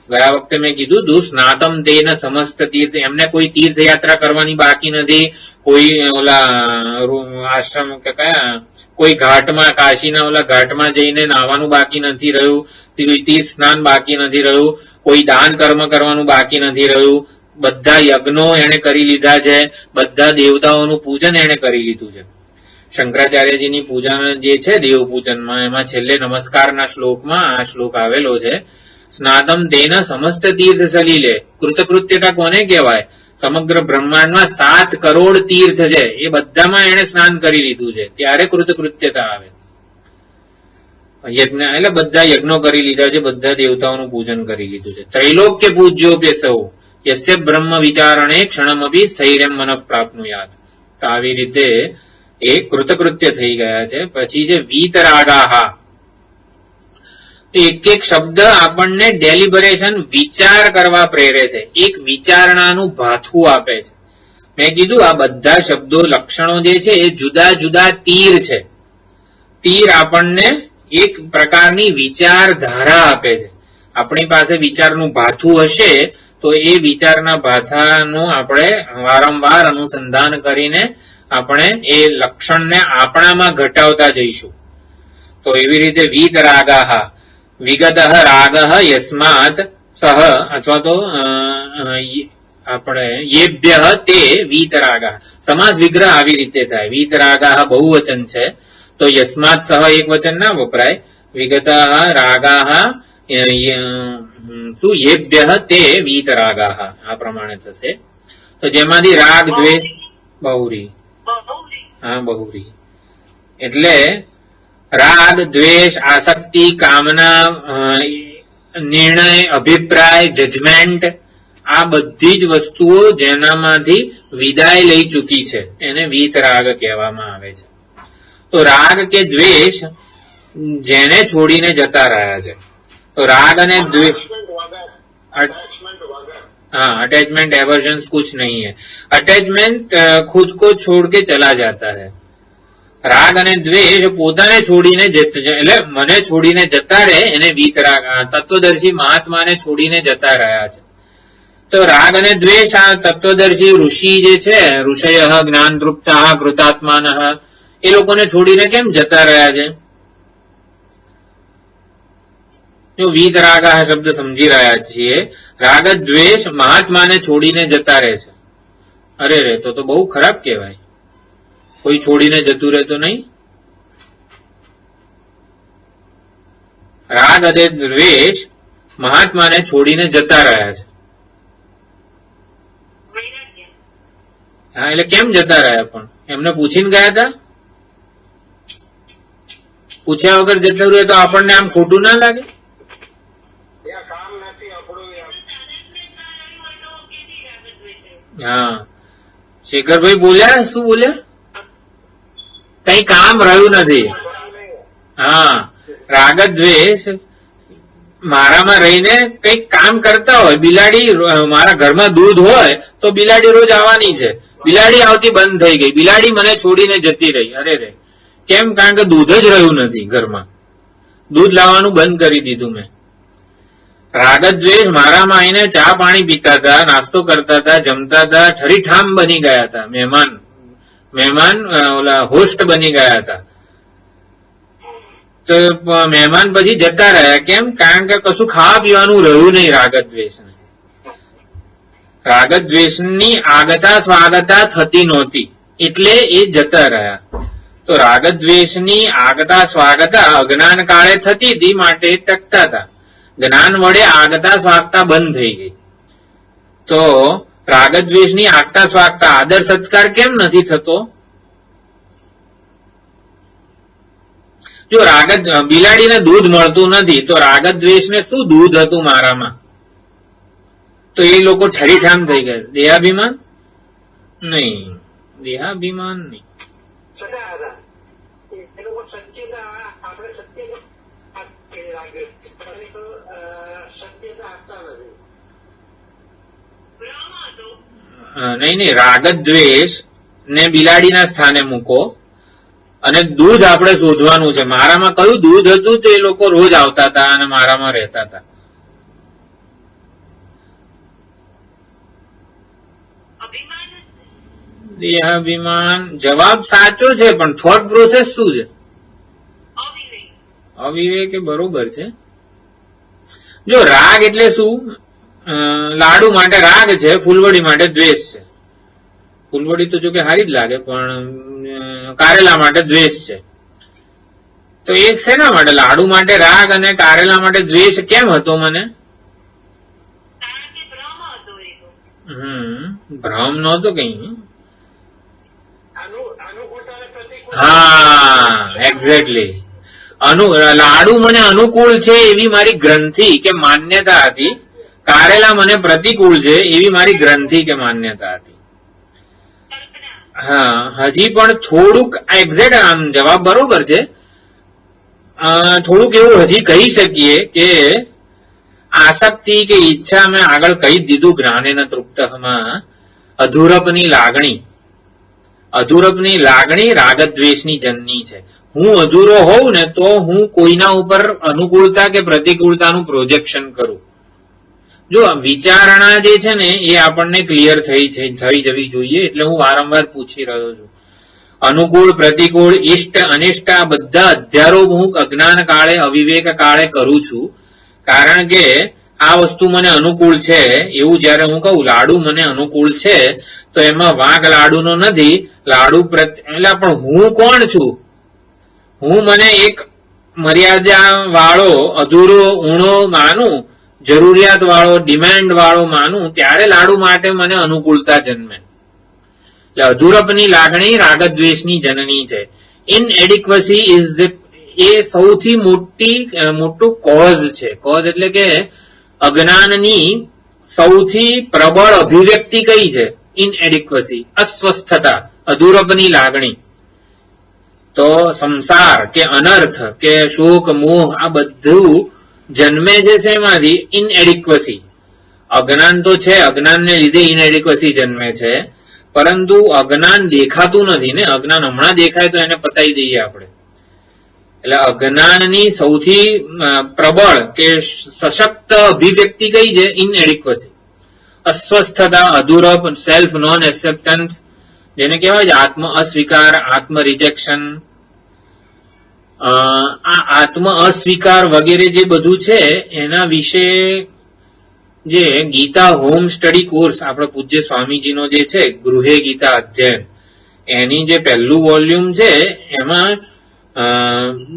ગયા વખતે મેં કીધું હતું, સ્નાતમ તેન સમસ્ત તીર્થ. એમને કોઈ તીર્થયાત્રા કરવાની બાકી નથી, કોઈ ઓલા આશ્રમ કે કયા કોઈ ઘાટમાં, કાશીના ઓલા ઘાટમાં જઈને નાહવાનું બાકી નથી રહ્યું, કોઈ તીર્થ સ્નાન બાકી નથી રહ્યું, કોઈ દાન કર્મ કરવાનું બાકી નથી રહ્યું. બધા યજ્ઞો એને કરી લીધા છે, બધા દેવતાઓનું પૂજન એને કરી લીધું છે. શંકરાચાર્યજીની પૂજા જે છે દેવ પૂજનમાં, એમાં છેલ્લે નમસ્કારના શ્લોકમાં આ શ્લોક આવેલો છે, સ્નાતમ તેન સમસ્ત તીર્થ સલીલે. કૃતકૃત્યતા કોને કહેવાય? સમગ્ર બ્રહ્માંડમાં 7 કરોડ તીર્થ છે, એ બધામાં એને સ્નાન કરી લીધું છે, ત્યારે કૃતકૃત્યતા આવે. યજ્ઞ એટલે બધા યજ્ઞો કરી લીધા છે, બધા દેવતાઓનું પૂજન કરી લીધું છે. ત્રૈલોક્ય પૂજ્યોપ્ય સૌ યસ્ય બ્રહ્મ વિચારણે ક્ષણમપી સ્થૈર્યમ મન પ્રાપ્નુયાત. તો આવી રીતે એ કૃતકૃત્ય થઈ ગયા છે. પછી છે વીતરાગાહા. એક એક શબ્દ આપણને ડેલિબરેશન, વિચાર કરવા પ્રેરે છે, એક વિચારણાનું ભાથું આપે છે. મેં કીધું આ બધા શબ્દો લક્ષણો જે છે એ જુદા જુદા તીર છે. તીર આપણને એક પ્રકારની વિચારધારા આપે છે. આપણી પાસે વિચારનું ભાથું હશે તો એ વિચારના ભાથાનું આપણે વારંવાર અનુસંધાન કરીને આપણે એ લક્ષણને આપણામાં ઘટાવતા જઈશું. તો એવી રીતે વીત રાગાહા, વિગત રાગ યસ્માત સહ, અથવા તો આપણે યેભ્ય તે વીતરાગા. સમાસ વિગ્રહ આવી રીતે થાય. વીતરાગા બહુવચન છે તો યસ્માત સહ એક વચન ના વપરાય. વિગત રાગા શું યેભ્ય તે વીતરાગા, આ પ્રમાણે થશે. તો જેમાંથી રાગ દ્વેષ, બહુરી, હા બહુરી, એટલે રાગ દ્વેષ આસક્તિ કામના નિર્ણય અભિપ્રાય જજમેન્ટ આ બધી જ વસ્તુઓ જેનામાંથી વિદાય લઈ ચૂકી છે એને વીતરાગ કહેવામાં આવે છે. તો રાગ કે દ્વેષ જેને છોડીને જતા રહ્યા છે. તો રાગ અને દ્વેષ, हाँ अटैचमेंट एवर्जन्स कुछ नहीं है. अटैचमेंट खुद को छोड़ के चला जाता है. રાગ અને દ્વેષ પોતાને છોડીને એટલે મને છોડીને જતા રહે એને વીતરાગ, તત્વદર્શી મહાત્માને છોડીને જતા રહ્યા છે. તો રાગ અને દ્વેષ આ તત્વદર્શી ઋષિ જે છે, ઋષય જ્ઞાન તૃપ્તા કૃતાત્માન, એ લોકોને છોડીને કેમ જતા રહ્યા છે? જો વીતરાગા શબ્દ સમજી રહ્યા છીએ, રાગ દ્વેષ મહાત્માને છોડીને જતા રહે છે. અરે રે, તો બહુ ખરાબ કહેવાય. કોઈ છોડીને જતું રહેતું નહીં. રાગ અને દ્વેષ મહાત્માને છોડીને જતા રહ્યા છે. હા, એટલે કેમ જતા રહ્યા? પણ એમને પૂછીને ગયા હતા? પૂછ્યા વગર જતું રહે તો આપણને આમ ખોટું ના લાગે? હા, શેખરભાઈ બોલ્યા? શું બોલ્યા? કઈ કામ રહ્યું નથી. હા, રાગ દ્વેષ મારામાં રહીને કઈક કામ કરતા હોય. બિલાડી, મારા ઘરમાં દૂધ હોય તો બિલાડી રોજ આવવાની છે. બિલાડી આવતી બંધ થઈ ગઈ. બિલાડી મને છોડીને જતી રહી. અરે રે, કેમ? કારણ કે દૂધ જ રહ્યું નથી ઘરમાં. દૂધ લાવવાનું બંધ કરી દીધું મેં. રાગ દ્વેષ મારામાં આવીને ચા પાણી પીતા હતા, નાસ્તો કરતા હતા, જમતા હતા, ઠરીઠામ બની ગયા હતા. મહેમાન ઓલા હોસ્ટ બની ગયા હતા. તો મહેમાન પછી જતા રહ્યા. કેમ? કારણ કે કશું ખાવા પીવાનું રહ્યું નહીં રાગ દ્વેષને. રાગ દ્વેષની આગતા સ્વાગતા થતી નહોતી એટલે એ જતા રહ્યા. તો રાગ દ્વેષની આગતા સ્વાગતા અજ્ઞાન કાળે થતી હતી માટે ટકતા હતા. જ્ઞાન વડે આગતા સ્વાગતા બંધ થઈ ગઈ. તો રાગ દ્વેષની આગતા સ્વાગતા આદર સત્કાર કેમ નથી થતો? જો બિલાડીને દૂધ મળતું નથી તો રાગ દ્વેષને શું દૂધ હતું મારામાં? તો એ લોકો ઠરીઠામ થઈ ગયા. દેહાભિમાન નહીં, દેહાભિમાન નહીં. નહીં, રાગ દ્વેષ ને બિલાડીના સ્થાને મૂકો અને દૂધ આપણે શોધવાનું છે. મારામાં કયું દૂધ હતું તે લોકો રોજ આવતા હતા અને મારામાં રહેતા હતા. દેહાભિમાન જવાબ સાચો છે, પણ થોટ પ્રોસેસ શું છે? અવિવેક. બરોબર છે. જો રાગ એટલે શું? લાડુ માટે રાગ છે, ફૂલવડી માટે દ્વેષ છે. ફૂલવડી તો જો કે હારી જ લાગે, પણ કારેલા માટે દ્વેષ છે. તો એક શેના માટે? લાડુ માટે રાગ અને કારેલા માટે દ્વેષ કેમ હતો મને? ભ્રમ નહોતો કઈ. હા, એક્ઝેક્ટલી. લાડુ મને અનુકૂળ છે એવી મારી ગ્રંથિ કે માન્યતા હતી. કારેલા મને પ્રતિકૂળ છે એવી મારી ગ્રંથિ કે માન્યતા હતી. હા, હજી પણ થોડુંક એક્ઝેક્ટ આમ જવાબ બરોબર છે. થોડુંક એવું હજી કહી શકીએ કે આસક્તિ કે ઈચ્છા મેં આગળ કહી દીધું. જ્ઞાનેન તૃપ્તઃમાં અધૂરપની લાગણી રાગદ્વેષની જનની છે. હું અધૂરો હોઉં ને તો હું કોઈના ઉપર અનુકૂળતા કે પ્રતિકૂળતાનું પ્રોજેક્શન કરું. જો વિચારણા જે છે ને એ આપણને ક્લિયર થઈ જવી જોઈએ. એટલે હું વારંવાર પૂછી રહ્યો છું. અનુકૂળ, પ્રતિકૂળ, ઇષ્ટ, અનિષ્ટ આ બધા અધ્યારોપ હું અજ્ઞાન કાળે, અવિવેક કાળે કરું છું. કારણ કે આ વસ્તુ મને અનુકૂળ છે એવું જયારે હું કહું લાડુ મને અનુકૂળ છે તો એમાં વાંક લાડુનો નથી. લાડુ એટલે પણ હું કોણ છું? હું મને એક મર્યાદા વાળો, અધૂરો, ઊણો માનું, જરૂરિયાત વાળો, ડિમાન્ડ વાળો માનું ત્યારે લાડુ માટે મને અનુકૂળતા જન્મે. એટલે અધૂરપની લાગણી રાગદ્વેષની જનની છે. ઇનએડિક્વસી ઇઝ એ સૌથી મોટું કોઝ છે. કોઝ એટલે કે અજ્ઞાનની સૌથી પ્રબળ અભિવ્યક્તિ કઈ છે? ઇનએડિક્વસી, અસ્વસ્થતા, અધૂરપની લાગણી. તો સંસાર કે અનર્થ કે શોક, મોહ આ બધું જન્મે છે એમાંથી ઇનએડિક્વસી. અજ્ઞાન તો છે, અજ્ઞાનને લીધે ઇનએડિક્વસી જન્મે છે, પરંતુ અજ્ઞાન દેખાતું નથી ને. અજ્ઞાન હમણાં દેખાય તો એને પતાવી દઈએ આપણે. એટલે અજ્ઞાનની સૌથી પ્રબળ કે સશક્ત અભિવ્યક્તિ કઈ છે? ઇનએડિક્વસી, અસ્વસ્થતા, અધૂરપ, સેલ્ફ નોન એક્સેપ્ટન્સ, જેને કહેવાય છે આત્મ અસ્વીકાર, આત્મ રિજેક્શન. આ આત્મ અસ્વીકાર વગેરે જે બધું છે એના વિશે જે ગીતા હોમ સ્ટડી કોર્સ આપણે પૂજ્ય સ્વામીજીનો જે છે ગૃહે ગીતા અધ્યયન, એની જે પહેલું વોલ્યુમ છે એમાં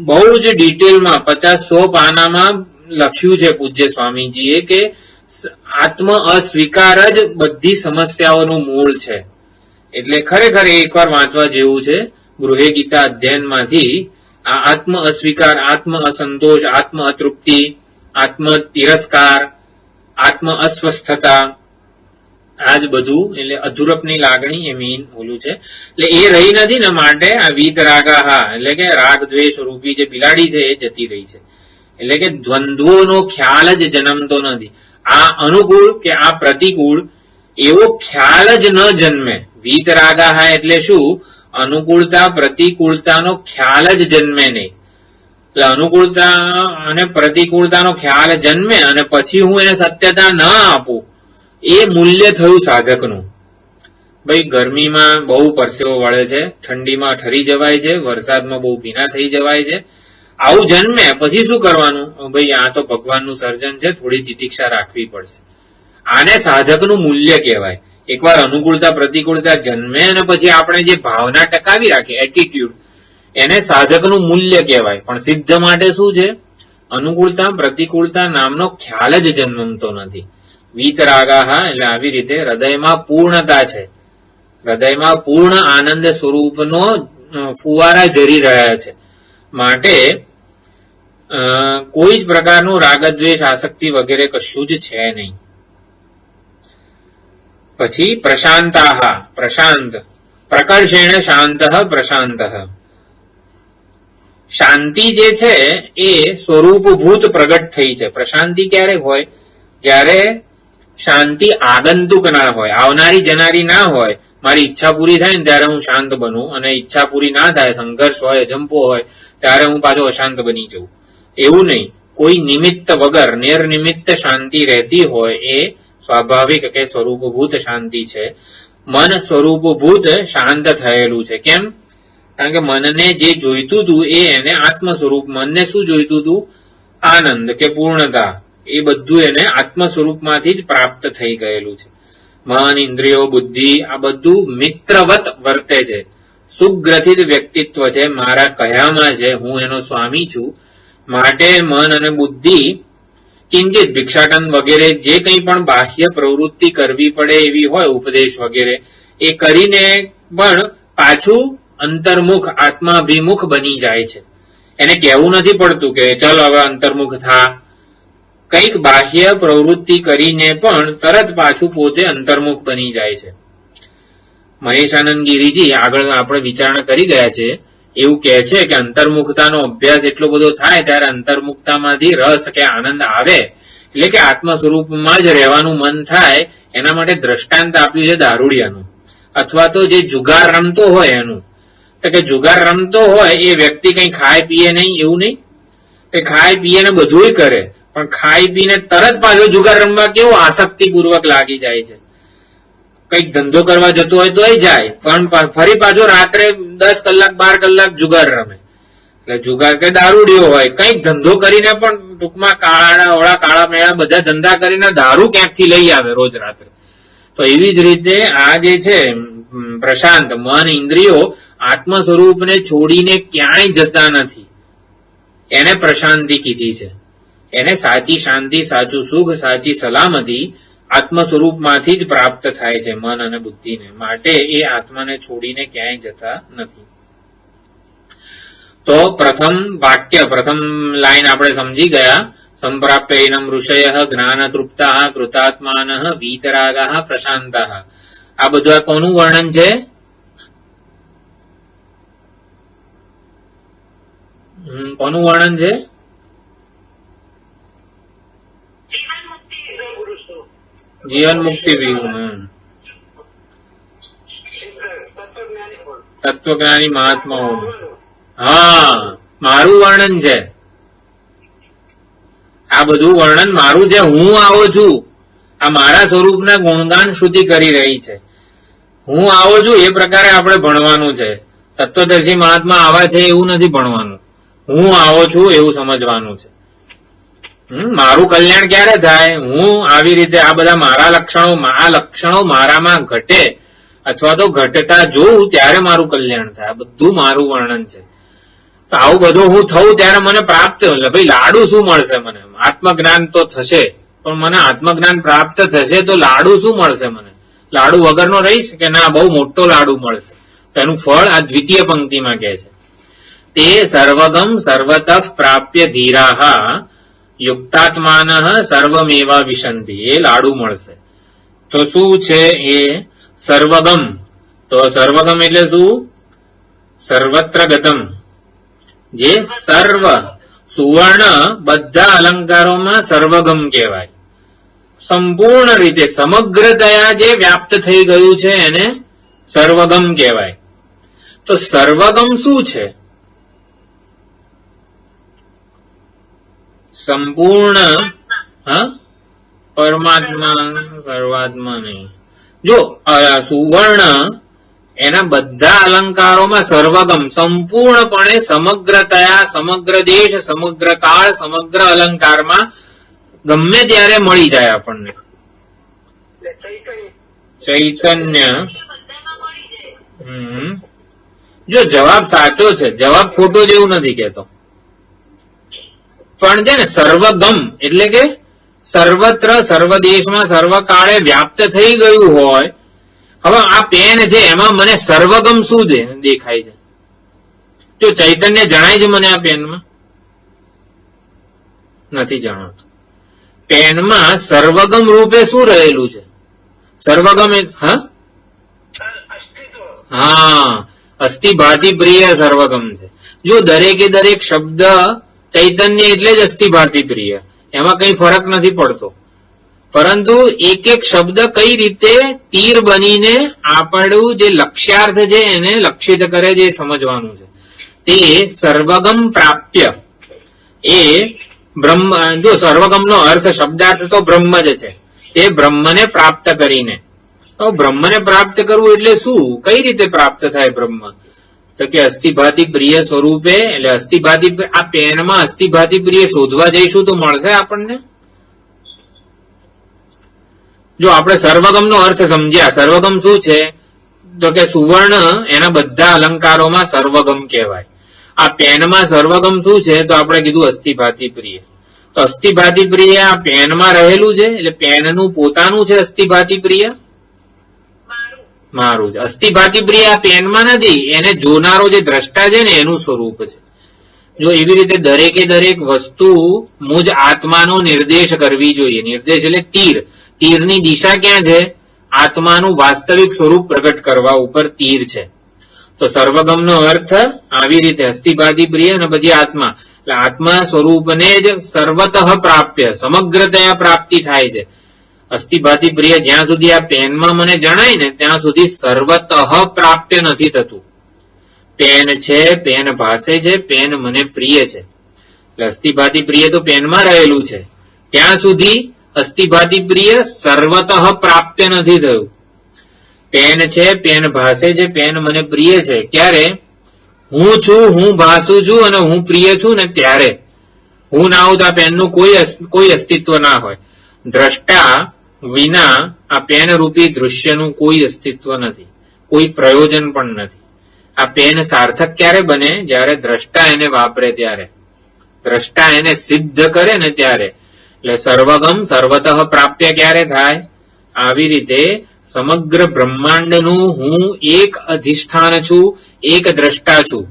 બહુ જ ડિટેલમાં 50-100 પાનામાં લખ્યું છે પૂજ્ય સ્વામીજીએ કે આત્મ અસ્વીકાર જ બધી સમસ્યાઓનું મૂળ છે. એટલે ખરેખર એકવાર વાંચવા જેવું છે. ગૃહે ગીતા અધ્યયનમાંથી આ આત્મ અસ્વીકાર, આત્મ અસંતોષ, આત્મ અતૃપ્તિ, આત્મ તિરસ્કાર, આત્મ અસ્વસ્થતા, આજ બધું એટલે અધુરપની લાગણી એ મેઇન ઓલું છે. એટલે એ રહી નથી ને માટે આ વીતરાગા એટલે કે રાગ દ્વેષ રૂપી જે બિલાડી છે એ જતી રહી છે. એટલે કે દ્વંદ્વોનો ખ્યાલ જ જન્મતો નથી. આ અનુકૂળ કે આ પ્રતિકૂળ એવો ખ્યાલ જ ન જન્મે. વીતરાગા એટલે શું? અનુકૂળતા પ્રતિકૂળતાનો ખ્યાલ જ જન્મે નહીં. એટલે અનુકૂળતા અને પ્રતિકૂળતાનો ખ્યાલ જન્મે અને પછી હું એને સત્યતા ન આપું, એ મૂલ્ય થયું સાધકનું. ભાઈ ગરમીમાં બહુ પરસેવો વળે છે, ઠંડીમાં ઠરી જવાય છે, વરસાદમાં બહુ ભીના થઈ જવાય છે. આવું જન્મે પછી શું કરવાનું? ભાઈ આ તો ભગવાનનું સર્જન છે, થોડી તિતિક્ષા રાખવી પડશે. આને સાધકનું મૂલ્ય કહેવાય. એકવાર અનુકૂળતા પ્રતિકૂળતા જન્મે અને પછી આપણે જે ભાવના ટકાવી રાખીએ, એટીટ્યુડ, એને સાધકનું મૂલ્ય કહેવાય. પણ સિદ્ધ માટે શું છે? અનુકૂળતા પ્રતિકૂળતા નામનો ખ્યાલ જ જન્મતો નથી. વીતરાગા એટલે આવી રીતે હૃદયમાં પૂર્ણતા છે, હૃદયમાં પૂર્ણ આનંદ સ્વરૂપનો ફુવારા ઝરી રહ્યા છે. માટે કોઈ જ પ્રકારનું રાગદ્વેષ આસક્તિ વગેરે કશું જ છે નહીં. પછી પ્રશાંતાહ, પ્રશાંત, પ્રકર્ષેણ શાંત પ્રશાંત. શાંતિ જે છે એ સ્વરૂપભૂત પ્રગટ થઈ છે. પ્રશાંતિ ક્યારે હોય? જ્યારે શાંતિ આગંતુક ના હોય, આવનારી જનારી ના હોય. મારી ઈચ્છા પૂરી થાય ને ત્યારે હું શાંત બનું, અને ઈચ્છા પૂરી ના થાય, સંઘર્ષ હોય, જંપો હોય, ત્યારે હું પાછો અશાંત બની જઉં. એવું નહીં. કોઈ નિમિત્ત વગર નિર્નિમિત્ત શાંતિ રહેતી હોય એ સ્વાભાવિક કે સ્વરૂપભૂત શાંતિ છે. મન સ્વરૂપભૂત શાંત થયેલું છે. કેમ? કારણ કે મનને જે જોઈતું હતું એ એને આત્મ સ્વરૂપ, મનને શું જોઈતું હતું? આનંદ કે પૂર્ણતા, એ બધું એને આત્મ સ્વરૂપમાંથી જ પ્રાપ્ત થઈ ગયેલું છે. મન, ઇન્દ્રિયો, બુદ્ધિ આ બધું મિત્રવત વર્તે છે. સુગ્રથિત વ્યક્તિત્વ છે, મારા કયામાં છે, હું એનો સ્વામી છું. માટે મન અને બુદ્ધિ કિંચિત ભિક્ષાટન વગેરે જે કંઈ પણ બાહ્ય પ્રવૃત્તિ કરવી પડે એવી હોય, ઉપદેશ વગેરે, એ કરીને પણ પાછું અંતર્મુખ આત્માભિમુખ બની જાય છે. એને કહેવું નથી પડતું કે ચલ હવે અંતર્મુખ થા. કંઈક બાહ્ય પ્રવૃત્તિ કરીને પણ તરત પાછું પોતે અંતર્મુખ બની જાય છે. મહેશાનંદ ગિરિજી આગળ આપણે વિચારણા કરી ગયા છે, એવું કહે છે કે અંતર્મુખતાનો અભ્યાસ એટલો બધો થાય ત્યારે અંતર્મુખતામાંથી રસ કે આનંદ આવે, એટલે કે આત્મ સ્વરૂપમાં જ રહેવાનું મન થાય. એના માટે દ્રષ્ટાંત આપ્યું છે દારૂડિયાનું, અથવા તો જે જુગાર રમતો હોય એનું. તો કે જુગાર રમતો હોય એ વ્યક્તિ કંઈ ખાય પીએ નહીં, એવું નહીં કે ખાય પીએ ને બધું કરે, પણ ખાઈ પીને તરત પાછો જુગાર રમવા કેવો આસક્તિપૂર્વક લાગી જાય છે. કંઈક ધંધો કરવા જતો હોય તોય જાય, પણ ફરી પાછો રાત્રે 10 કલાક 12 કલાક જુગાર રમે. એટલે જુગાર કે દારૂડિયો હોય, કંઈક ધંધો કરીને પણ ટૂંકમાં કાળા મેળા બધા ધંધા કરીને દારૂ ક્યાંકથી લઈ આવે રોજ રાત્રે. તો એવી જ રીતે આ જે છે પ્રશાંત મન, ઇન્દ્રિયો આત્મ સ્વરૂપને છોડીને ક્યાંય જતા નથી. એને પ્રશાંતિ કીધી છે. એને સાચી શાંતિ, સાચું સુખ, સાચી સલામતી આત્મ સ્વરૂપમાંથી જ પ્રાપ્ત થાય છે મન અને બુદ્ધિને. માટે એ આત્માને છોડીને ક્યાંય જતા નથી. તો પ્રથમ વાક્ય, પ્રથમ લાઈન આપણે સમજી ગયા. સંપ્રાપ્ય એનમ ઋષય જ્ઞાન તૃપ્તા કૃતાત્માન વીતરાગા પ્રશાંતા. આ બધું કોનું વર્ણન છે? કોનું વર્ણન છે? જીવન મુક્તિ તત્વજ્ઞાની મહાત્માઓ. હા, મારું વર્ણન છે આ બધું. વર્ણન મારું છે. હું આવો છું, આ મારા સ્વરૂપના ગુણગાન શ્રુતિ કરી રહી છે. હું આવો છું એ પ્રકારે આપણે ભણવાનું છે. તત્વદર્શી મહાત્મા આવા છે એવું નથી ભણવાનું. હું આવો છું એવું સમજવાનું છે. મારું કલ્યાણ ક્યારે થાય? હું આવી રીતે આ બધા મારા લક્ષણો મારામાં ઘટે અથવા તો ઘટતા જોઉં ત્યારે મારું કલ્યાણ થાય. આ બધું મારું વર્ણન છે. તો આવું બધું હું થવું ત્યારે મને પ્રાપ્ત, ભાઈ લાડુ શું મળશે મને? આત્મજ્ઞાન તો થશે, પણ મને આત્મજ્ઞાન પ્રાપ્ત થશે તો લાડુ શું મળશે મને? લાડુ વગરનો રહીશ કે ના? બહુ મોટો લાડુ મળશે. તો એનું ફળ આ દ્વિતીય પંક્તિમાં કહે છે, તે સર્વગમ સર્વતઃ પ્રાપ્ય ધીરાહ યુક્તાત્માન સર્વમેવા વિશંતિ. એ લાડુ મળશે. તો શું છે એ સર્વગમ? તો સર્વગમ એટલે શું? સર્વત્ર ગતમ, જે સર્વ સુવર્ણ બધા અલંકારોમાં સર્વગમ કહેવાય. સંપૂર્ણ રીતે સમગ્રતયા જે વ્યાપ્ત થઈ ગયું છે એને સર્વગમ કહેવાય. તો સર્વગમ શું છે? સંપૂર્ણ પરમાત્મા, સર્વાત્મા નહીં. જો સુવર્ણ એના બધા અલંકારોમાં સર્વગમ, સંપૂર્ણપણે સમગ્રતયા, સમગ્ર દેશ, સમગ્ર કાળ, સમગ્ર અલંકારમાં ગમે ત્યારે મળી જાય આપણને. ચૈતન્ય. જો જવાબ સાચો છે, જવાબ ખોટો જેવું નથી કેતો, પણ છે ને સર્વગમ એટલે કે સર્વત્ર, સર્વદેશમાં, સર્વકાળે વ્યાપ્ત થઈ ગયું હોય. હવે આ પેન છે એમાં મને સર્વગમ શું દેખાય છે? જો ચૈતન્ય જણાય છે મને આ પેનમાં? નથી જણાતું. પેનમાં સર્વગમ રૂપે શું રહેલું છે? સર્વગમ અસ્થિભાતિ પ્રિય સર્વગમ છે. જો દરેકે દરેક શબ્દ ચૈતન્ય એટલે જ અસ્થિભાતિ પ્રિય, એમાં કઈ ફરક નથી પડતો. પરંતુ એક એક શબ્દ કઈ રીતે તીર બનીને આપણું જે લક્ષ્યાર્થ છે એને લક્ષિત કરે છે એ સમજવાનું છે. તે સર્વગમ પ્રાપ્ય, એ બ્રહ્મ. જો સર્વગમનો અર્થ, શબ્દાર્થ તો બ્રહ્મ જ છે. તે બ્રહ્મને પ્રાપ્ત કરીને. તો બ્રહ્મને પ્રાપ્ત કરવું એટલે શું? કઈ રીતે પ્રાપ્ત થાય બ્રહ્મ? તો કે અસ્થિભાતિ પ્રિય સ્વરૂપે. એટલે અસ્થિભાતિ, આ પેનમાં અસ્થિભાતિ પ્રિય શોધવા જઈશું તો મળશે આપણને. જો આપણે સર્વગમ નો અર્થ સમજ્યા, સર્વગમ શું છે? તો કે સુવર્ણ એના બધા અલંકારોમાં સર્વગમ કહેવાય. આ પેનમાં સર્વગમ શું છે? તો આપણે કીધું અસ્થિભાતિ પ્રિય. તો અસ્થિભાતિ પ્રિય આ પેનમાં રહેલું છે, એટલે પેનનું પોતાનું છે અસ્થિભાતિ પ્રિય, મારું છે. અસ્થિભાતિ પ્રિય આ પેનમાં નથી, એને જોનારો જે દ્રષ્ટા છે ને એનું સ્વરૂપ છે. જો એવી રીતે દરેકે દરેક વસ્તુ મુજ આત્માનો નિર્દેશ કરવી જોઈએ. નિર્દેશ એટલે તીર. તીરની દિશા ક્યાં છે? આત્માનું વાસ્તવિક સ્વરૂપ પ્રગટ કરવા ઉપર તીર છે. તો સર્વગમનો અર્થ આવી રીતે અસ્થિભાતિ પ્રિય અને પછી આત્મા. એટલે આત્મા સ્વરૂપને જ સર્વતઃ પ્રાપ્ય, સમગ્રતયા પ્રાપ્તિ થાય છે. અસ્થિભાતિ પ્રિય જ્યાં સુધી આ પેનમાં મને જણાય ને ત્યાં સુધી સર્વતઃ પ્રાપ્ય નથી થતું. પેન છે, પેન ભાસે છે, પેન મને પ્રિય છે. એટલે અસ્થિભાતિ પ્રિય તો પેનમાં રહેલું છે, ત્યાં સુધી અસ્થિભાતિ પ્રિય સર્વતઃ પ્રાપ્ય નથી થયું. પેન છે, પેન ભાસે છે, પેન મને પ્રિય છે. ક્યારે? હું છું, હું ભાસું છું અને હું પ્રિય છું ને ત્યારે. હું ના હોઉં તો આ પેનનું કોઈ અસ્તિત્વ ના હોય. દ્રષ્ટા વિના આ પેન રૂપી દૃશ્યનું કોઈ અસ્તિત્વ નથી, કોઈ પ્રયોજન પણ નથી. આ પેન સાર્થક ક્યારે બને? જ્યારે દ્રષ્ટા એને વાપરે ત્યારે, દ્રષ્ટા એને સિદ્ધ કરે ને ત્યારે. એટલે સર્વગમ સર્વતઃ પ્રાપ્ય ક્યારે થાય? આવી રીતે સમગ્ર બ્રહ્માંડનું હું એક અધિષ્ઠાન છું, એક દ્રષ્ટા છું.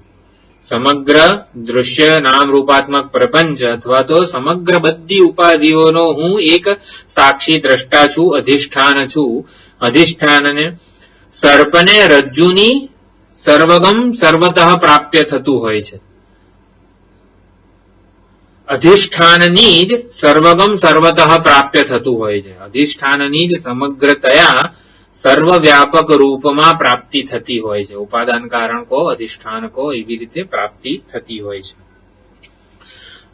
સમગ્ર દૃશ્ય નામ રૂપાત્મક પ્રપંચ અથવા તો સમગ્ર બધી ઉપાધિઓનો હું એક સાક્ષી દ્રષ્ટા છું, અધિષ્ઠાન છું. અધિષ્ઠાનને સર્પને રજ્જુની સર્વગમ સર્વતઃ પ્રાપ્ય થતું હોય છે. અધિષ્ઠાનની જ સર્વગમ સર્વતઃ પ્રાપ્ય થતું હોય છે. અધિષ્ઠાનની જ સમગ્રતયા સર્વવ્યાપક રૂપમાં પ્રાપ્તિ થતી હોય છે. ઉપાદાન કારણ કો, અધિષ્ઠાન કો, એવી રીતે પ્રાપ્તિ થતી હોય છે.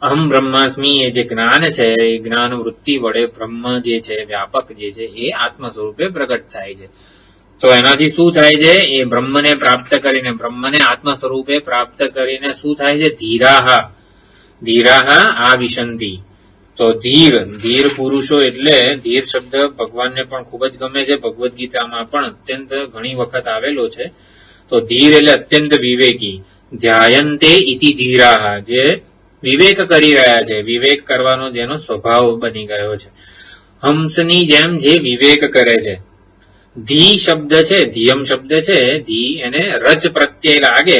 અહમ બ્રહ્માસ્મિ એ જે જ્ઞાન છે, એ જ્ઞાન વૃત્તિ વડે બ્રહ્મ જે છે, વ્યાપક જે છે, એ આત્મ સ્વરૂપે પ્રગટ થાય છે. તો એનાથી શું થાય છે? એ બ્રહ્મને પ્રાપ્ત કરીને, બ્રહ્મને આત્મ સ્વરૂપે પ્રાપ્ત કરીને શું થાય છે? ધીરાહા ધીરાહા આ વિશંતિ. તો ધીર પુરુષો એટલે ધીર શબ્દ ભગવાનને પણ ખૂબ જ ગમે છે. ભગવદ્ ગીતામાં પણ અત્યંત ઘણી વખત આવેલો છે. તો ધીર એટલે અત્યંત વિવેકી. ધ્યાયંતે ઇતિ ધીરાહા, જે વિવેક કરી રહ્યા છે, વિવેક કરવાનો જેનો સ્વભાવ બની ગયો છે. હંસની જેમ જે વિવેક કરે છે. ધી શબ્દ છે, ધીયમ શબ્દ છે, ધી એને રચ પ્રત્યય લાગે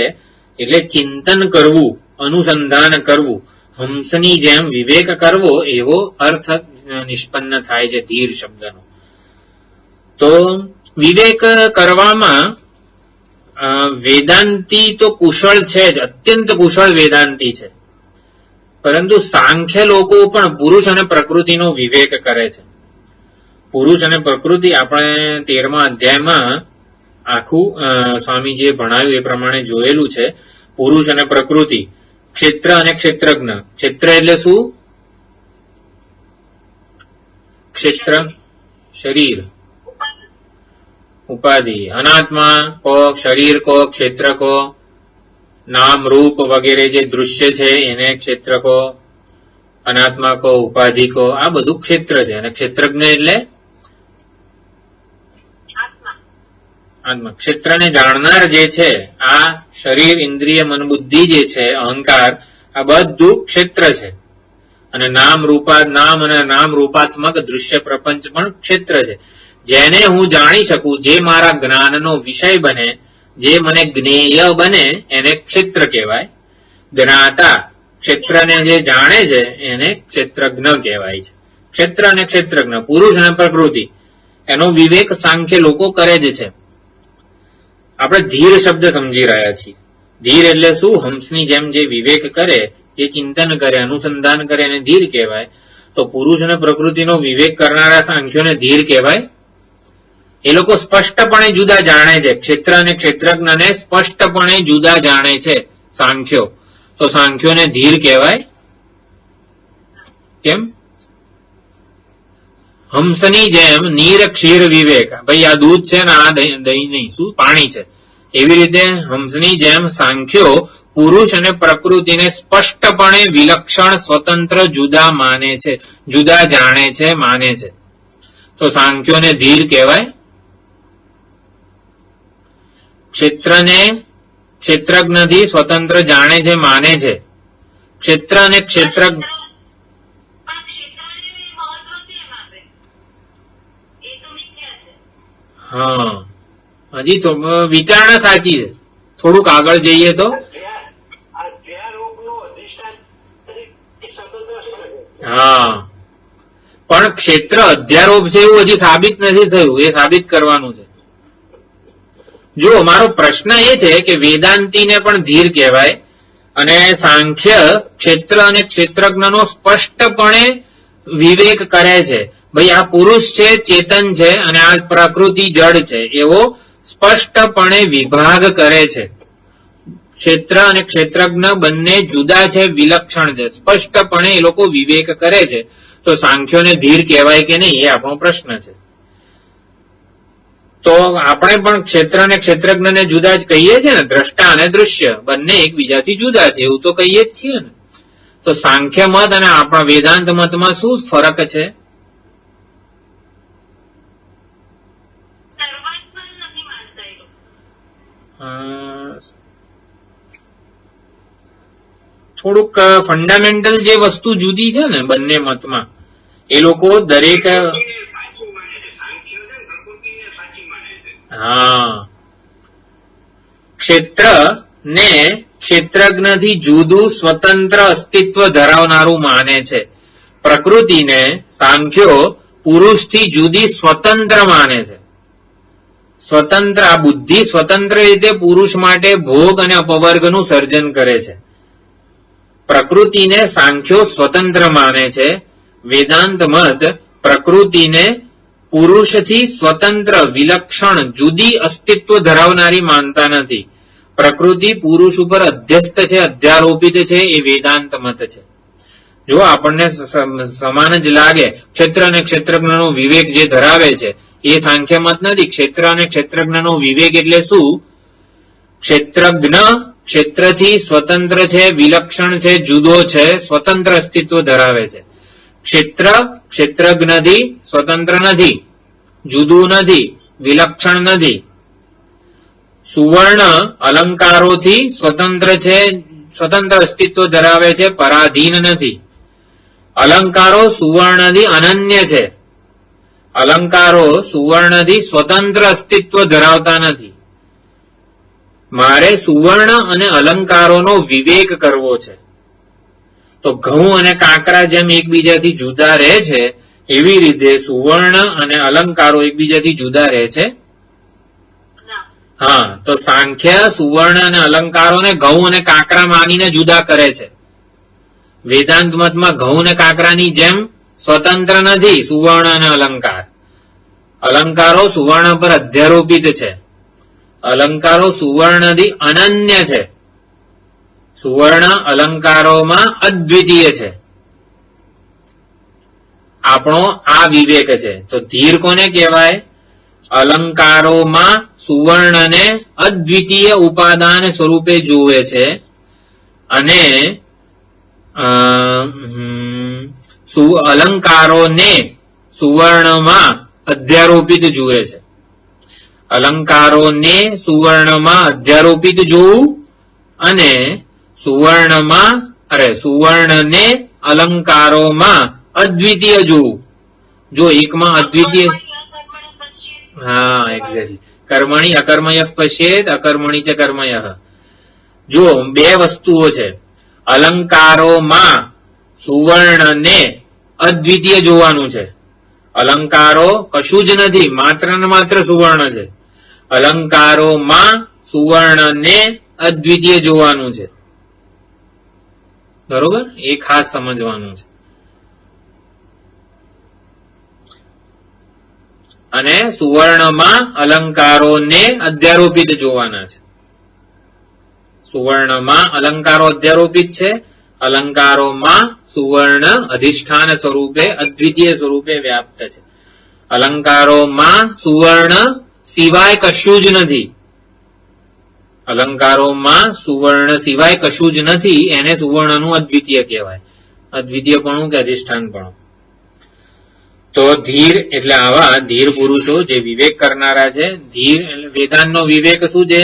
એટલે ચિંતન કરવું, અનુસંધાન કરવું. હંસની જેમ વિવેક કરવો એવો અર્થ નિષ્પન્ન થાય છે ધીર શબ્દનો. તો વિવેક કરવામાં વેદાંતી તો કુશળ છે જ, અત્યંત કુશળ વેદાંતી છે. પરંતુ સાંખ્ય લોકો પણ પુરુષ અને પ્રકૃતિનો વિવેક કરે છે. પુરુષ અને પ્રકૃતિ આપણે 13મા અધ્યાયમાં આખું સ્વામીજીએ ભણાવ્યું એ પ્રમાણે જોયેલું છે. પુરુષ અને પ્રકૃતિ, ક્ષેત્ર અને ક્ષેત્રજ્ઞ. ક્ષેત્ર એટલે શું? ક્ષેત્ર શરીર, ઉપાધિ. અનાત્મા કો, શરીર કો, ક્ષેત્ર કો, નામ રૂપ વગેરે જે દૃશ્ય છે એને ક્ષેત્ર કો, અનાત્મા કો, ઉપાધિ કો, આ બધું ક્ષેત્ર છે. અને ક્ષેત્રજ્ઞ એટલે આત્મા. ક્ષેત્રને જાણનાર જે છે, આ શરીર, ઇન્દ્રિય, મન, બુદ્ધિ જે છે, અહંકાર, આ બધું ક્ષેત્ર છે. અને નામ અને નામ રૂપાત્મક દૃશ્ય પ્રપંચ પણ ક્ષેત્ર છે. જેને હું જાણી શકું, જે મારા જ્ઞાનનો વિષય બને, જે મને જ્ઞેય બને, એને ક્ષેત્ર કહેવાય. જ્ઞાતા, ક્ષેત્રને જે જાણે છે એને ક્ષેત્રજ્ઞ કહેવાય છે. ક્ષેત્ર અને ક્ષેત્રજ્ઞ, પુરુષ અને પ્રકૃતિ, એનો વિવેક સાંખ્ય લોકો કરે જ છે. આપણે ધીર શબ્દ સમજી રહ્યા છીએ. ધીર એટલે શું? હંસની જેમ જે વિવેક કરે, જે ચિંતન કરે, અનુસંધાન કરે એને ધીર કહેવાય. તો પુરુષ અને પ્રકૃતિનો વિવેક કરનારા સાંખ્યોને ધીર કહેવાય. એ લોકો સ્પષ્ટપણે જુદા જાણે છે. ક્ષેત્ર અને ક્ષેત્રજ્ઞને સ્પષ્ટપણે જુદા જાણે છે સાંખ્યો. તો સાંખ્યોને ધીર કહેવાય. કેમ? હંસની જેમ નીર ક્ષીર વિવેક. ભાઈ આ દૂધ છે ને આ દહીં નહીં, શું? પાણી છે. એવી રીતે હંસની જેમ સાંખ્યો પુરુષ અને પ્રકૃતિને સ્પષ્ટપણે વિલક્ષણ, સ્વતંત્ર, જુદા માને છે, જુદા જાણે છે, માને છે. તો સાંખ્યોને ધીર કહેવાય. ક્ષેત્રને ક્ષેત્રજ્ઞથી સ્વતંત્ર જાણે છે, માને છે. ક્ષેત્ર અને ક્ષેત્રજ્ઞ હા, હજી તો વિચારણા સાચી છે. થોડુંક આગળ જઈએ તો હા, પણ ક્ષેત્ર અધ્યારોપ છે એવું હજી સાબિત નથી થયું. એ સાબિત કરવાનું છે. જો મારો પ્રશ્ન એ છે કે વેદાંતીને પણ ધીર કહેવાય અને સાંખ્ય ક્ષેત્ર અને ક્ષેત્રજ્ઞનો સ્પષ્ટપણે વિવેક કરે છે. ભાઈ આ પુરુષ છે, ચેતન છે, અને આ પ્રકૃતિ જડ છે, એવો સ્પષ્ટપણે વિભાગ કરે છે. ક્ષેત્ર અને ક્ષેત્રજ્ઞ બંને જુદા છે, વિલક્ષણ છે, સ્પષ્ટપણે એ લોકો વિવેક કરે છે. તો સાંખ્યોને ધીર કહેવાય કે નહીં, એ આપણો પ્રશ્ન છે. તો આપણે પણ ક્ષેત્ર અને ક્ષેત્રજ્ઞને જુદા જ કહીએ છીએ ને. દ્રષ્ટા અને દૃશ્ય બંને એકબીજાથી જુદા છે એવું તો કહીએ જ છીએ ને. તો સાંખ્ય મત અને આપણા વેદાંત મતમાં શું ફરક છે? થોડુંક ફંડામેન્ટલ જે વસ્તુ જુદી છે ને બંને મતમાં, એ લોકો દરેક હા, ક્ષેત્ર ને ક્ષેત્રજ્ઞથી જુદું સ્વતંત્ર અસ્તિત્વ ધરાવનારું માને છે. પ્રકૃતિને સાંખ્યો પુરુષથી જુદી સ્વતંત્ર માને છે. સ્વતંત્ર, આ બુદ્ધિ સ્વતંત્ર રીતે પુરુષ માટે ભોગ અને અપવર્ગનું સર્જન કરે છે. પ્રકૃતિને સાંખ્યો સ્વતંત્ર માને છે. વેદાંત મત પ્રકૃતિને પુરુષથી સ્વતંત્ર, વિલક્ષણ, જુદી અસ્તિત્વ ધરાવનારી માનતા નથી. પ્રકૃતિ પુરુષ ઉપર અધ્યસ્ત છે, અધ્યારોપિત છે, એ વેદાંત મત છે. જો આપણને સમાન જ લાગે, ક્ષેત્ર અને ક્ષેત્રજ્ઞનો વિવેક જે ધરાવે છે એ સાંખ્ય મત નથી. ક્ષેત્ર અને ક્ષેત્રજ્ઞનો વિવેક એટલે શું? ક્ષેત્રજ્ઞ ક્ષેત્રથી સ્વતંત્ર છે, વિલક્ષણ છે, જુદો છે, સ્વતંત્ર અસ્તિત્વ ધરાવે છે. ક્ષેત્ર ક્ષેત્રજ્ઞથી સ્વતંત્ર નથી, જુદું નથી, વિલક્ષણ નથી. સુવર્ણ અલંકારોથી સ્વતંત્ર છે, સ્વતંત્ર અસ્તિત્વ ધરાવે છે, પરાધીન નથી. અલંકારો સુવર્ણથી અનન્ય છે. અલંકારો સુવર્ણથી સ્વતંત્ર અસ્તિત્વ ધરાવતા નથી. મારે સુવર્ણ અને અલંકારોનો વિવેક કરવો છે. તો ઘઉં અને કાંકરા જેમ એકબીજાથી જુદા રહે છે, એવી રીતે સુવર્ણ અને અલંકારો એકબીજાથી જુદા રહે છે. હા, તો સાંખ્ય સુવર્ણ અને અલંકારોને ઘઉં અને કાંકરા માનીને જુદા કરે છે. વેદાંત મતમાં ઘઉં અને કાંકરાની જેમ સ્વતંત્ર નથી સુવર્ણ અને અલંકાર. અલંકારો સુવર્ણ પર અધ્યારોપિત છે. અલંકારો સુવર્ણથી અનન્ય છે. સુવર્ણ અલંકારોમાં અદ્વિતીય છે. આપણો આ વિવેક છે. તો ધીર કોને કહેવાય? અલંકારોમાં સુવર્ણને અદ્વિતીય ઉપાદાન સ્વરૂપે જુએ છે અને અલંકારોને સુવર્ણમાં અધ્યારોપિત જુએ છે. અલંકારોને સુવર્ણમાં અધ્યારોપિત જોવું અને સુવર્ણને અલંકારોમાં અદ્વિતીય જોવું. જો એકમાં અદ્વિતીય, હા એક્ઝેક્ટલી, કર્મણી અકર્મય પશ્યેત અકર્મણી ચ કર્મય. જો બે વસ્તુઓ છે, અલંકારોમાં સુવર્ણને અદ્વિતીય જોવાનું છે. અલંકારો કશું જ નથી, માત્ર ને માત્ર સુવર્ણ છે. અલંકારોમાં સુવર્ણને અદ્વિતીય જોવાનું છે. બરોબર, એ ખાસ સમજવાનું છે. અને સુવર્ણમાં અલંકારોને અધ્યારોપિત જોવાના છે. સુવર્ણમાં અલંકારો અધ્યારોપિત છે, અલંકારોમાં સુવર્ણ અધિષ્ઠાન સ્વરૂપે અદ્વિતીય સ્વરૂપે વ્યાપ્ત છે. અલંકારોમાં સુવર્ણ સિવાય કશું જ નથી. અલંકારોમાં સુવર્ણ સિવાય કશું જ નથી, એને સુવર્ણનું અદ્વિતીય કહેવાય. અદ્વિતીયપણું કે અધિષ્ઠાનપણું. તો ધીર એટલે આવા ધીર પુરુષો જે વિવેક કરનારા છે. ધીર એટલે વેદાંતનો વિવેક શું છે?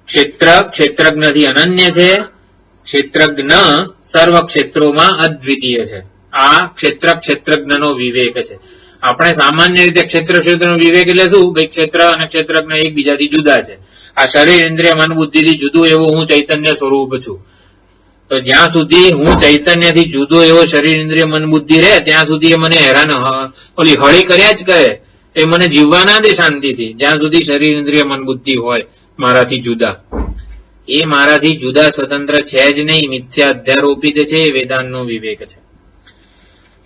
ક્ષેત્ર ક્ષેત્રજ્ઞથી અનન્ય છે, ક્ષેત્રજ્ઞ સર્વ ક્ષેત્રોમાં અદ્વિતીય છે. આ ક્ષેત્ર ક્ષેત્રજ્ઞનો વિવેક છે. આપણે સામાન્ય રીતે ક્ષેત્ર ક્ષેત્રનો વિવેક એટલે શું? ભાઈ ક્ષેત્ર અને ક્ષેત્રજ્ઞ એકબીજાથી જુદા છે. આ શરીર ઇન્દ્રિય મન બુદ્ધિથી જુદું એવો હું ચૈતન્ય સ્વરૂપ છું. તો જ્યાં સુધી હું ચૈતન્યથી જુદો એવો શરીર ઇન્દ્રિય મન બુદ્ધિ રહે ત્યાં સુધી એ મને હેરાન ઓલી હળી કર્યા જ કરે. એ મને જીવવા ના દે શાંતિથી, જ્યાં સુધી શરીર ઇન્દ્રિય મન બુદ્ધિ હોય મારાથી જુદા. એ મારાથી જુદા સ્વતંત્ર છે જ નહીં, મિથ્યા અધ્યારોપિત છે. એ વેદાંતનો વિવેક છે.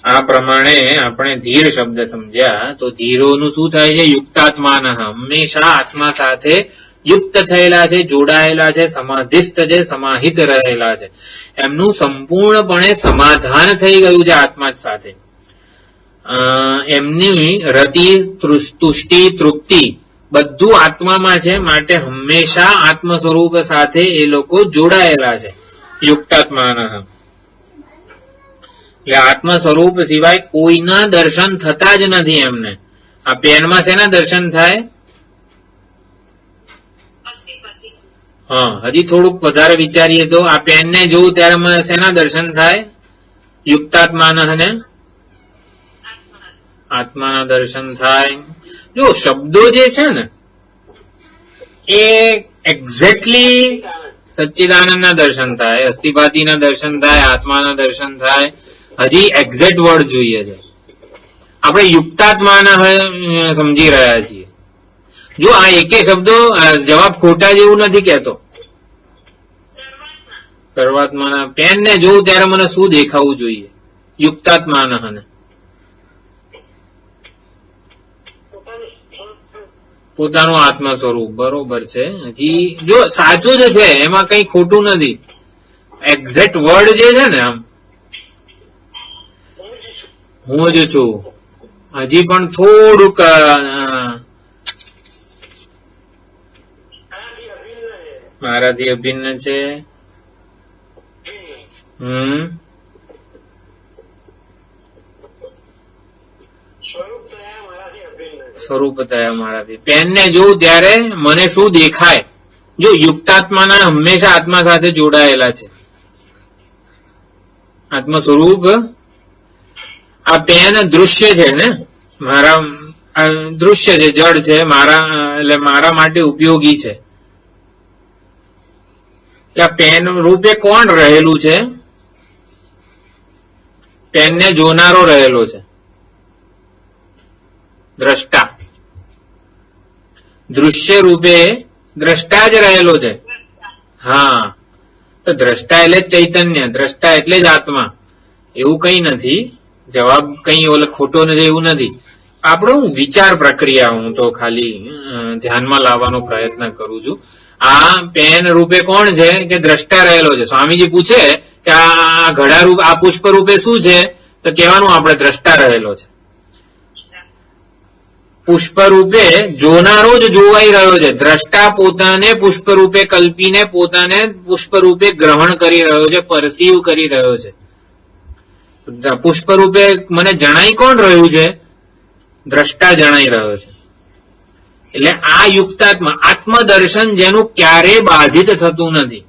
આ પ્રમાણે આપણે ધીર શબ્દ સમજ્યા. તો ધીરોનું શું થાય છે? યુક્તાત્માન, હંમેશા આત્મા સાથે યુક્ત થયેલા છે, જોડાયેલા છે, સમાધિસ્થ છે, સમાહિત રહેલા છે. એમનું સંપૂર્ણપણે સમાધાન થઈ ગયું છે આત્મા સાથે. એમની રતિ, તુષ્ટિ, તૃપ્તિ બધું આત્મામાં છે. માટે હંમેશા આત્મ સ્વરૂપ સાથે એ લોકો જોડાયેલા છે. યુક્તાત્માન એટલે આત્મ સ્વરૂપ સિવાય કોઈના દર્શન થતા જ નથી એમને. આ પેનમાં શેના દર્શન થાય? હા, હજી થોડુંક વધારે વિચારીએ તો આ પેનને જોઉં ત્યારે શેના દર્શન થાય? યુક્તાત્માન ને આત્માના દર્શન થાય. જો શબ્દો જે છે ને એ એક્ઝેક્ટલી સચ્ચિદાનંદના દર્શન થાય, અસ્થિપાતીના દર્શન થાય, આત્માના દર્શન થાય. હજી એક્ઝેક્ટ વર્ડ જોઈએ છે. આપણે યુક્તાત્માના સમજી રહ્યા છીએ. જો આ એકે શબ્દો જવાબ ખોટા જેવું નથી કહેતો. સર્વાત્માના પેન ને જોઉં ત્યારે મને શું દેખાવું જોઈએ? યુક્તાત્માના ને પોતાનું આત્મ સ્વરૂપ. બરોબર છે. હજી જો સાચું જ છે, એમાં કઈ ખોટું નથી. એક્ઝેક્ટ વર્ડ જે છે ને આમ હું જ છું. હજી પણ થોડુંક મારાથી અભિન્ન છે. સ્વરૂપ થયા મારાથી. પેનને જોઉં ત્યારે મને શું દેખાય? જો યુક્તાત્માના હંમેશા આત્મા સાથે જોડાયેલા છે. આત્મ સ્વરૂપ આ પેન દૃશ્ય છે ને, મારા દૃશ્ય છે, જડ છે, મારા એટલે મારા માટે ઉપયોગી છે. એટલે પેન રૂપે કોણ રહેલું છે? પેનને જોનારો રહેલો છે, દ્રષ્ટા. દૃશ્ય રૂપે દ્રષ્ટા જ રહેલો છે. હા, તો દ્રષ્ટા એટલે જ ચૈતન્ય, દ્રષ્ટા એટલે જ આત્મા. એવું કઈ નથી. જવાબ કઈ ખોટો નથી એવું નથી. આપણું વિચાર પ્રક્રિયા હું તો ખાલી ધ્યાનમાં લાવવાનો પ્રયત્ન કરું છું. આ પેન રૂપે કોણ છે? કે દ્રષ્ટા રહેલો છે. સ્વામીજી પૂછે કે આ ઘડા રૂપ, આ પુષ્પ રૂપે શું છે? તો કહેવાનું આપણે દ્રષ્ટા રહેલો છે. પુષ્પ રૂપે જોનારો જ જોવાઈ રહ્યો છે. દ્રષ્ટા પોતાને પુષ્પ રૂપે કલ્પીને પોતાને પુષ્પ રૂપે ગ્રહણ કરી રહ્યો છે, પરસીવ કરી રહ્યો છે. પુષ્પ રૂપે મને જણાઈ કોણ રહ્યું છે? દ્રષ્ટા જણાઈ રહ્યો છે. એટલે આ યુક્તાત્મા આત્મદર્શન જેનું ક્યારે બાધિત થતું નથી.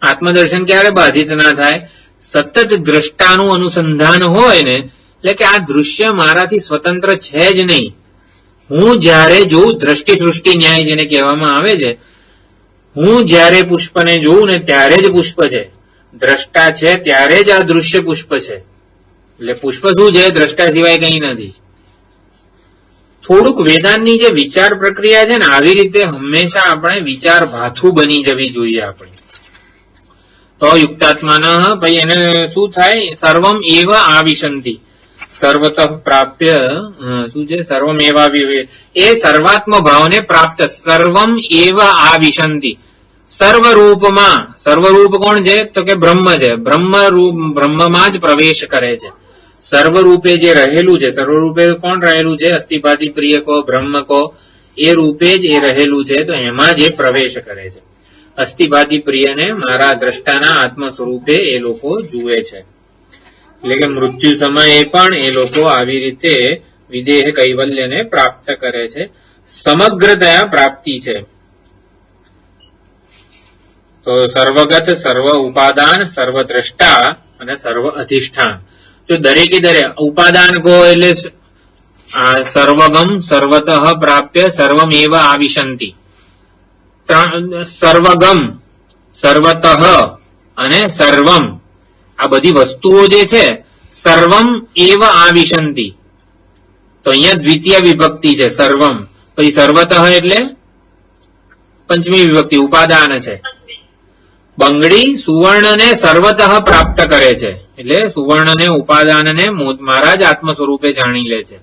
આત્મદર્શન ક્યારે બાધિત ના થાય? સતત દ્રષ્ટાનું અનુસંધાન હોય ને, એટલે કે આ દૃશ્ય મારાથી સ્વતંત્ર છે જ નહીં. હું જ્યારે જોઉં, દ્રષ્ટિ સૃષ્ટિ ન્યાય જેને કહેવામાં આવે છે, હું જ્યારે પુષ્પને જોઉં ને ત્યારે જ પુષ્પ છે. દ્રષ્ટા છે ત્યારે જ આ દૃશ્ય પુષ્પ છે. એટલે પુષ્પ શું છે? દ્રષ્ટા સિવાય કંઈ નથી. થોડુંક વેદાંતની જે વિચાર પ્રક્રિયા છે ને, આવી રીતે હંમેશા આપણે વિચાર ભાથું બની જવી જોઈએ આપણે. તો યુક્તાત્માના પછી એને શું થાય? સર્વમ એવ આવિશંતિ, સર્વતઃ પ્રાપ્ય શું છે? સર્વમ એવા એ સર્વાત્મ ભાવને પ્રાપ્ત. સર્વમ એવ આવિશંતિ, સર્વરૂપમાં. સર્વરૂપ કોણ છે? તો કે બ્રહ્મ છે. બ્રહ્મમાં જ પ્રવેશ કરે છે. સર્વરૂપે જે રહેલું છે, સર્વરૂપે કોણ રહેલું છે? અસ્થિપાતિ પ્રિય કો, બ્રહ્મ કો, એ રૂપે જ એ રહેલું છે. તો એમાં જે પ્રવેશ કરે છે. અસ્થિપાતિ પ્રિયને મારા દ્રષ્ટાના આત્મ સ્વરૂપે એ લોકો જુએ છે. એટલે કે મૃત્યુ સમયે પણ એ લોકો આવી રીતે વિદેહ કૈવલ્યને પ્રાપ્ત કરે છે. સમગ્રતયા પ્રાપ્તિ છે. તો સર્વગત, સર્વ ઉપાદાન, સર્વ દ્રષ્ટા અને સર્વ અધિષ્ઠાન. જો દરેકે દરેક ઉપાદાન કહો એટલે સર્વગમ, સર્વતઃ પ્રાપ્ય, સર્વમ એવ આવિશંતિ. સર્વગમ, સર્વતઃ અને સર્વમ, આ બધી વસ્તુઓ જે છે, સર્વમ એવ આવિશંતિ. તો અહીંયા દ્વિતીય વિભક્તિ છે, સર્વમ. પછી સર્વતઃ એટલે પંચમી વિભક્તિ, ઉપાદાન છે. બંગડી સુવર્ણને સર્વતઃ પ્રાપ્ત કરે છે. એટલે સુવર્ણને, ઉપાદાનને મારા જ આત્મ સ્વરૂપે જાણી લે છે.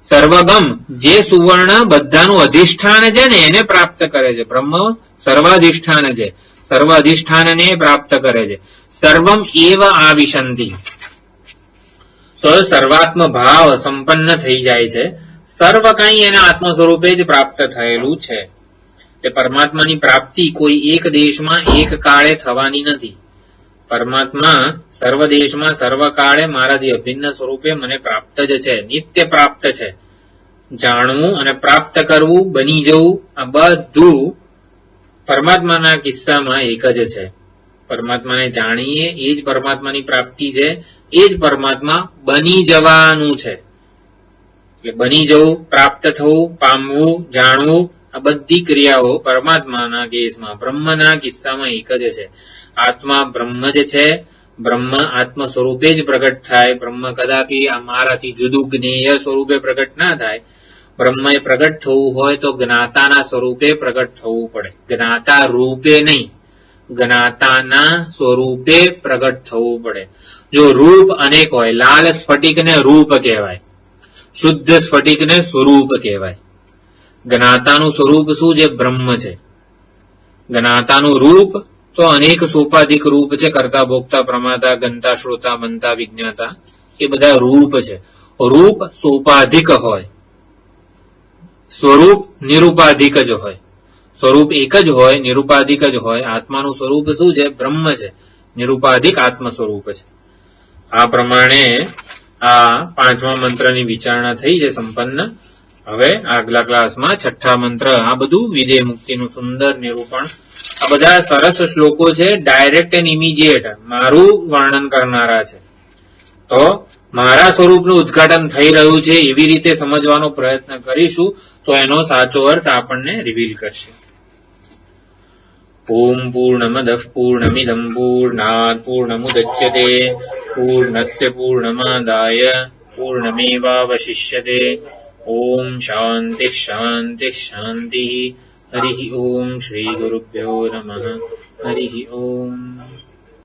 સર્વગમ, જે સુવર્ણ બધાનું અધિષ્ઠાન છે ને, એને પ્રાપ્ત કરે છે. બ્રહ્મ સર્વાધિષ્ઠાન છે, સર્વ અધિષ્ઠાનને પ્રાપ્ત કરે છે. સર્વમ એવ આવિશંતિ. સર્વાત્મ ભાવ સંપન્ન થઈ જાય છે. સર્વ કંઈ એના આત્મ સ્વરૂપે જ પ્રાપ્ત થયેલું છે. એટલે પરમાત્માની પ્રાપ્તિ કોઈ એક દેશમાં એક કાળે થવાની નથી. પરમાત્મા સર્વ દેશમાં સર્વ કાળે મારાથી અભિન્ન સ્વરૂપે મને પ્રાપ્ત જ છે, નિત્ય પ્રાપ્ત છે. જાણવું અને પ્રાપ્ત કરવું, બની જવું, આ બધું પરમાત્માના કિસ્સામાં એક જ છે. પરમાત્માને જાણીએ એ જ પરમાત્માની પ્રાપ્તિ છે. એ જ પરમાત્મા બની જવાનું છે. એટલે બની જવું, પ્રાપ્ત થવું, પામવું, જાણવું, આ બધી ક્રિયાઓ પરમાત્માના કેસમાં, બ્રહ્મના કિસ્સામાં એક જ છે. આત્મા બ્રહ્મ જ છે. બ્રહ્મ આત્મ સ્વરૂપે જ પ્રગટ થાય. બ્રહ્મ કદાપી આ મારાથી જુદું જ્ઞેય સ્વરૂપે પ્રગટ ના થાય. બ્રહ્મએ પ્રગટ થવું હોય તો જ્ઞાતાના સ્વરૂપે પ્રગટ થવું પડે. જ્ઞાતા રૂપે નહીં, જ્ઞાતાના સ્વરૂપે પ્રગટ થવું પડે. જો રૂપ અનેક હોય, લાલ સ્ફટિકને રૂપ કહેવાય, શુદ્ધ સ્ફટિકને સ્વરૂપ કહેવાય. જ્ઞાતાનું સ્વરૂપ શું છે? બ્રહ્મ છે. જ્ઞાતાનું રૂપ તો અનેક સોપાધિક રૂપ છે. કર્તા, ભોગતા, પ્રમાતા, ગંતા, શ્રોતા, મંતા, વિજ્ઞાતા, એ બધા રૂપ છે. રૂપ સોપાધિક હોય, સ્વરૂપ નિરૂપાધિક જ હોય. સ્વરૂપ એક જ હોય, નિરૂપાધિક જ હોય. આત્માનું સ્વરૂપ શું છે? બ્રહ્મ છે. નિરૂપાધિક આત્મ સ્વરૂપ છે. આ પ્રમાણે આ પાંચમા મંત્રની વિચારણા થઈ છે સંપન્ન. હવે આગલા ક્લાસમાં છઠ્ઠા મંત્ર, આ બધું વિધેય મુક્તિનું સુંદર નિરૂપણ. આ બધા સરસ શ્લોકો છે, ડાયરેક્ટ એન્ડ ઇમિડિયેટ મારું વર્ણન કરનારા છે. તો મારા સ્વરૂપનું ઉદ્ઘાટન થઈ રહ્યું છે એવી રીતે સમજવાનો પ્રયત્ન કરીશું તો એનો સાચો અર્થ આપણને રિવીલ કરશે. ઓમ પૂર્ણમદઃ પૂર્ણમિદં પૂર્ણાત પૂર્ણમુદચ્યતે પૂર્ણસ્ય પૂર્ણમાદાય પૂર્ણમેવાવશિષ્યતે. ઓમ શાંતિ શાંતિ શાંતિ. હરિ ઓમ. શ્રી ગુરુભ્યો નમઃ. હરિ ઓમ.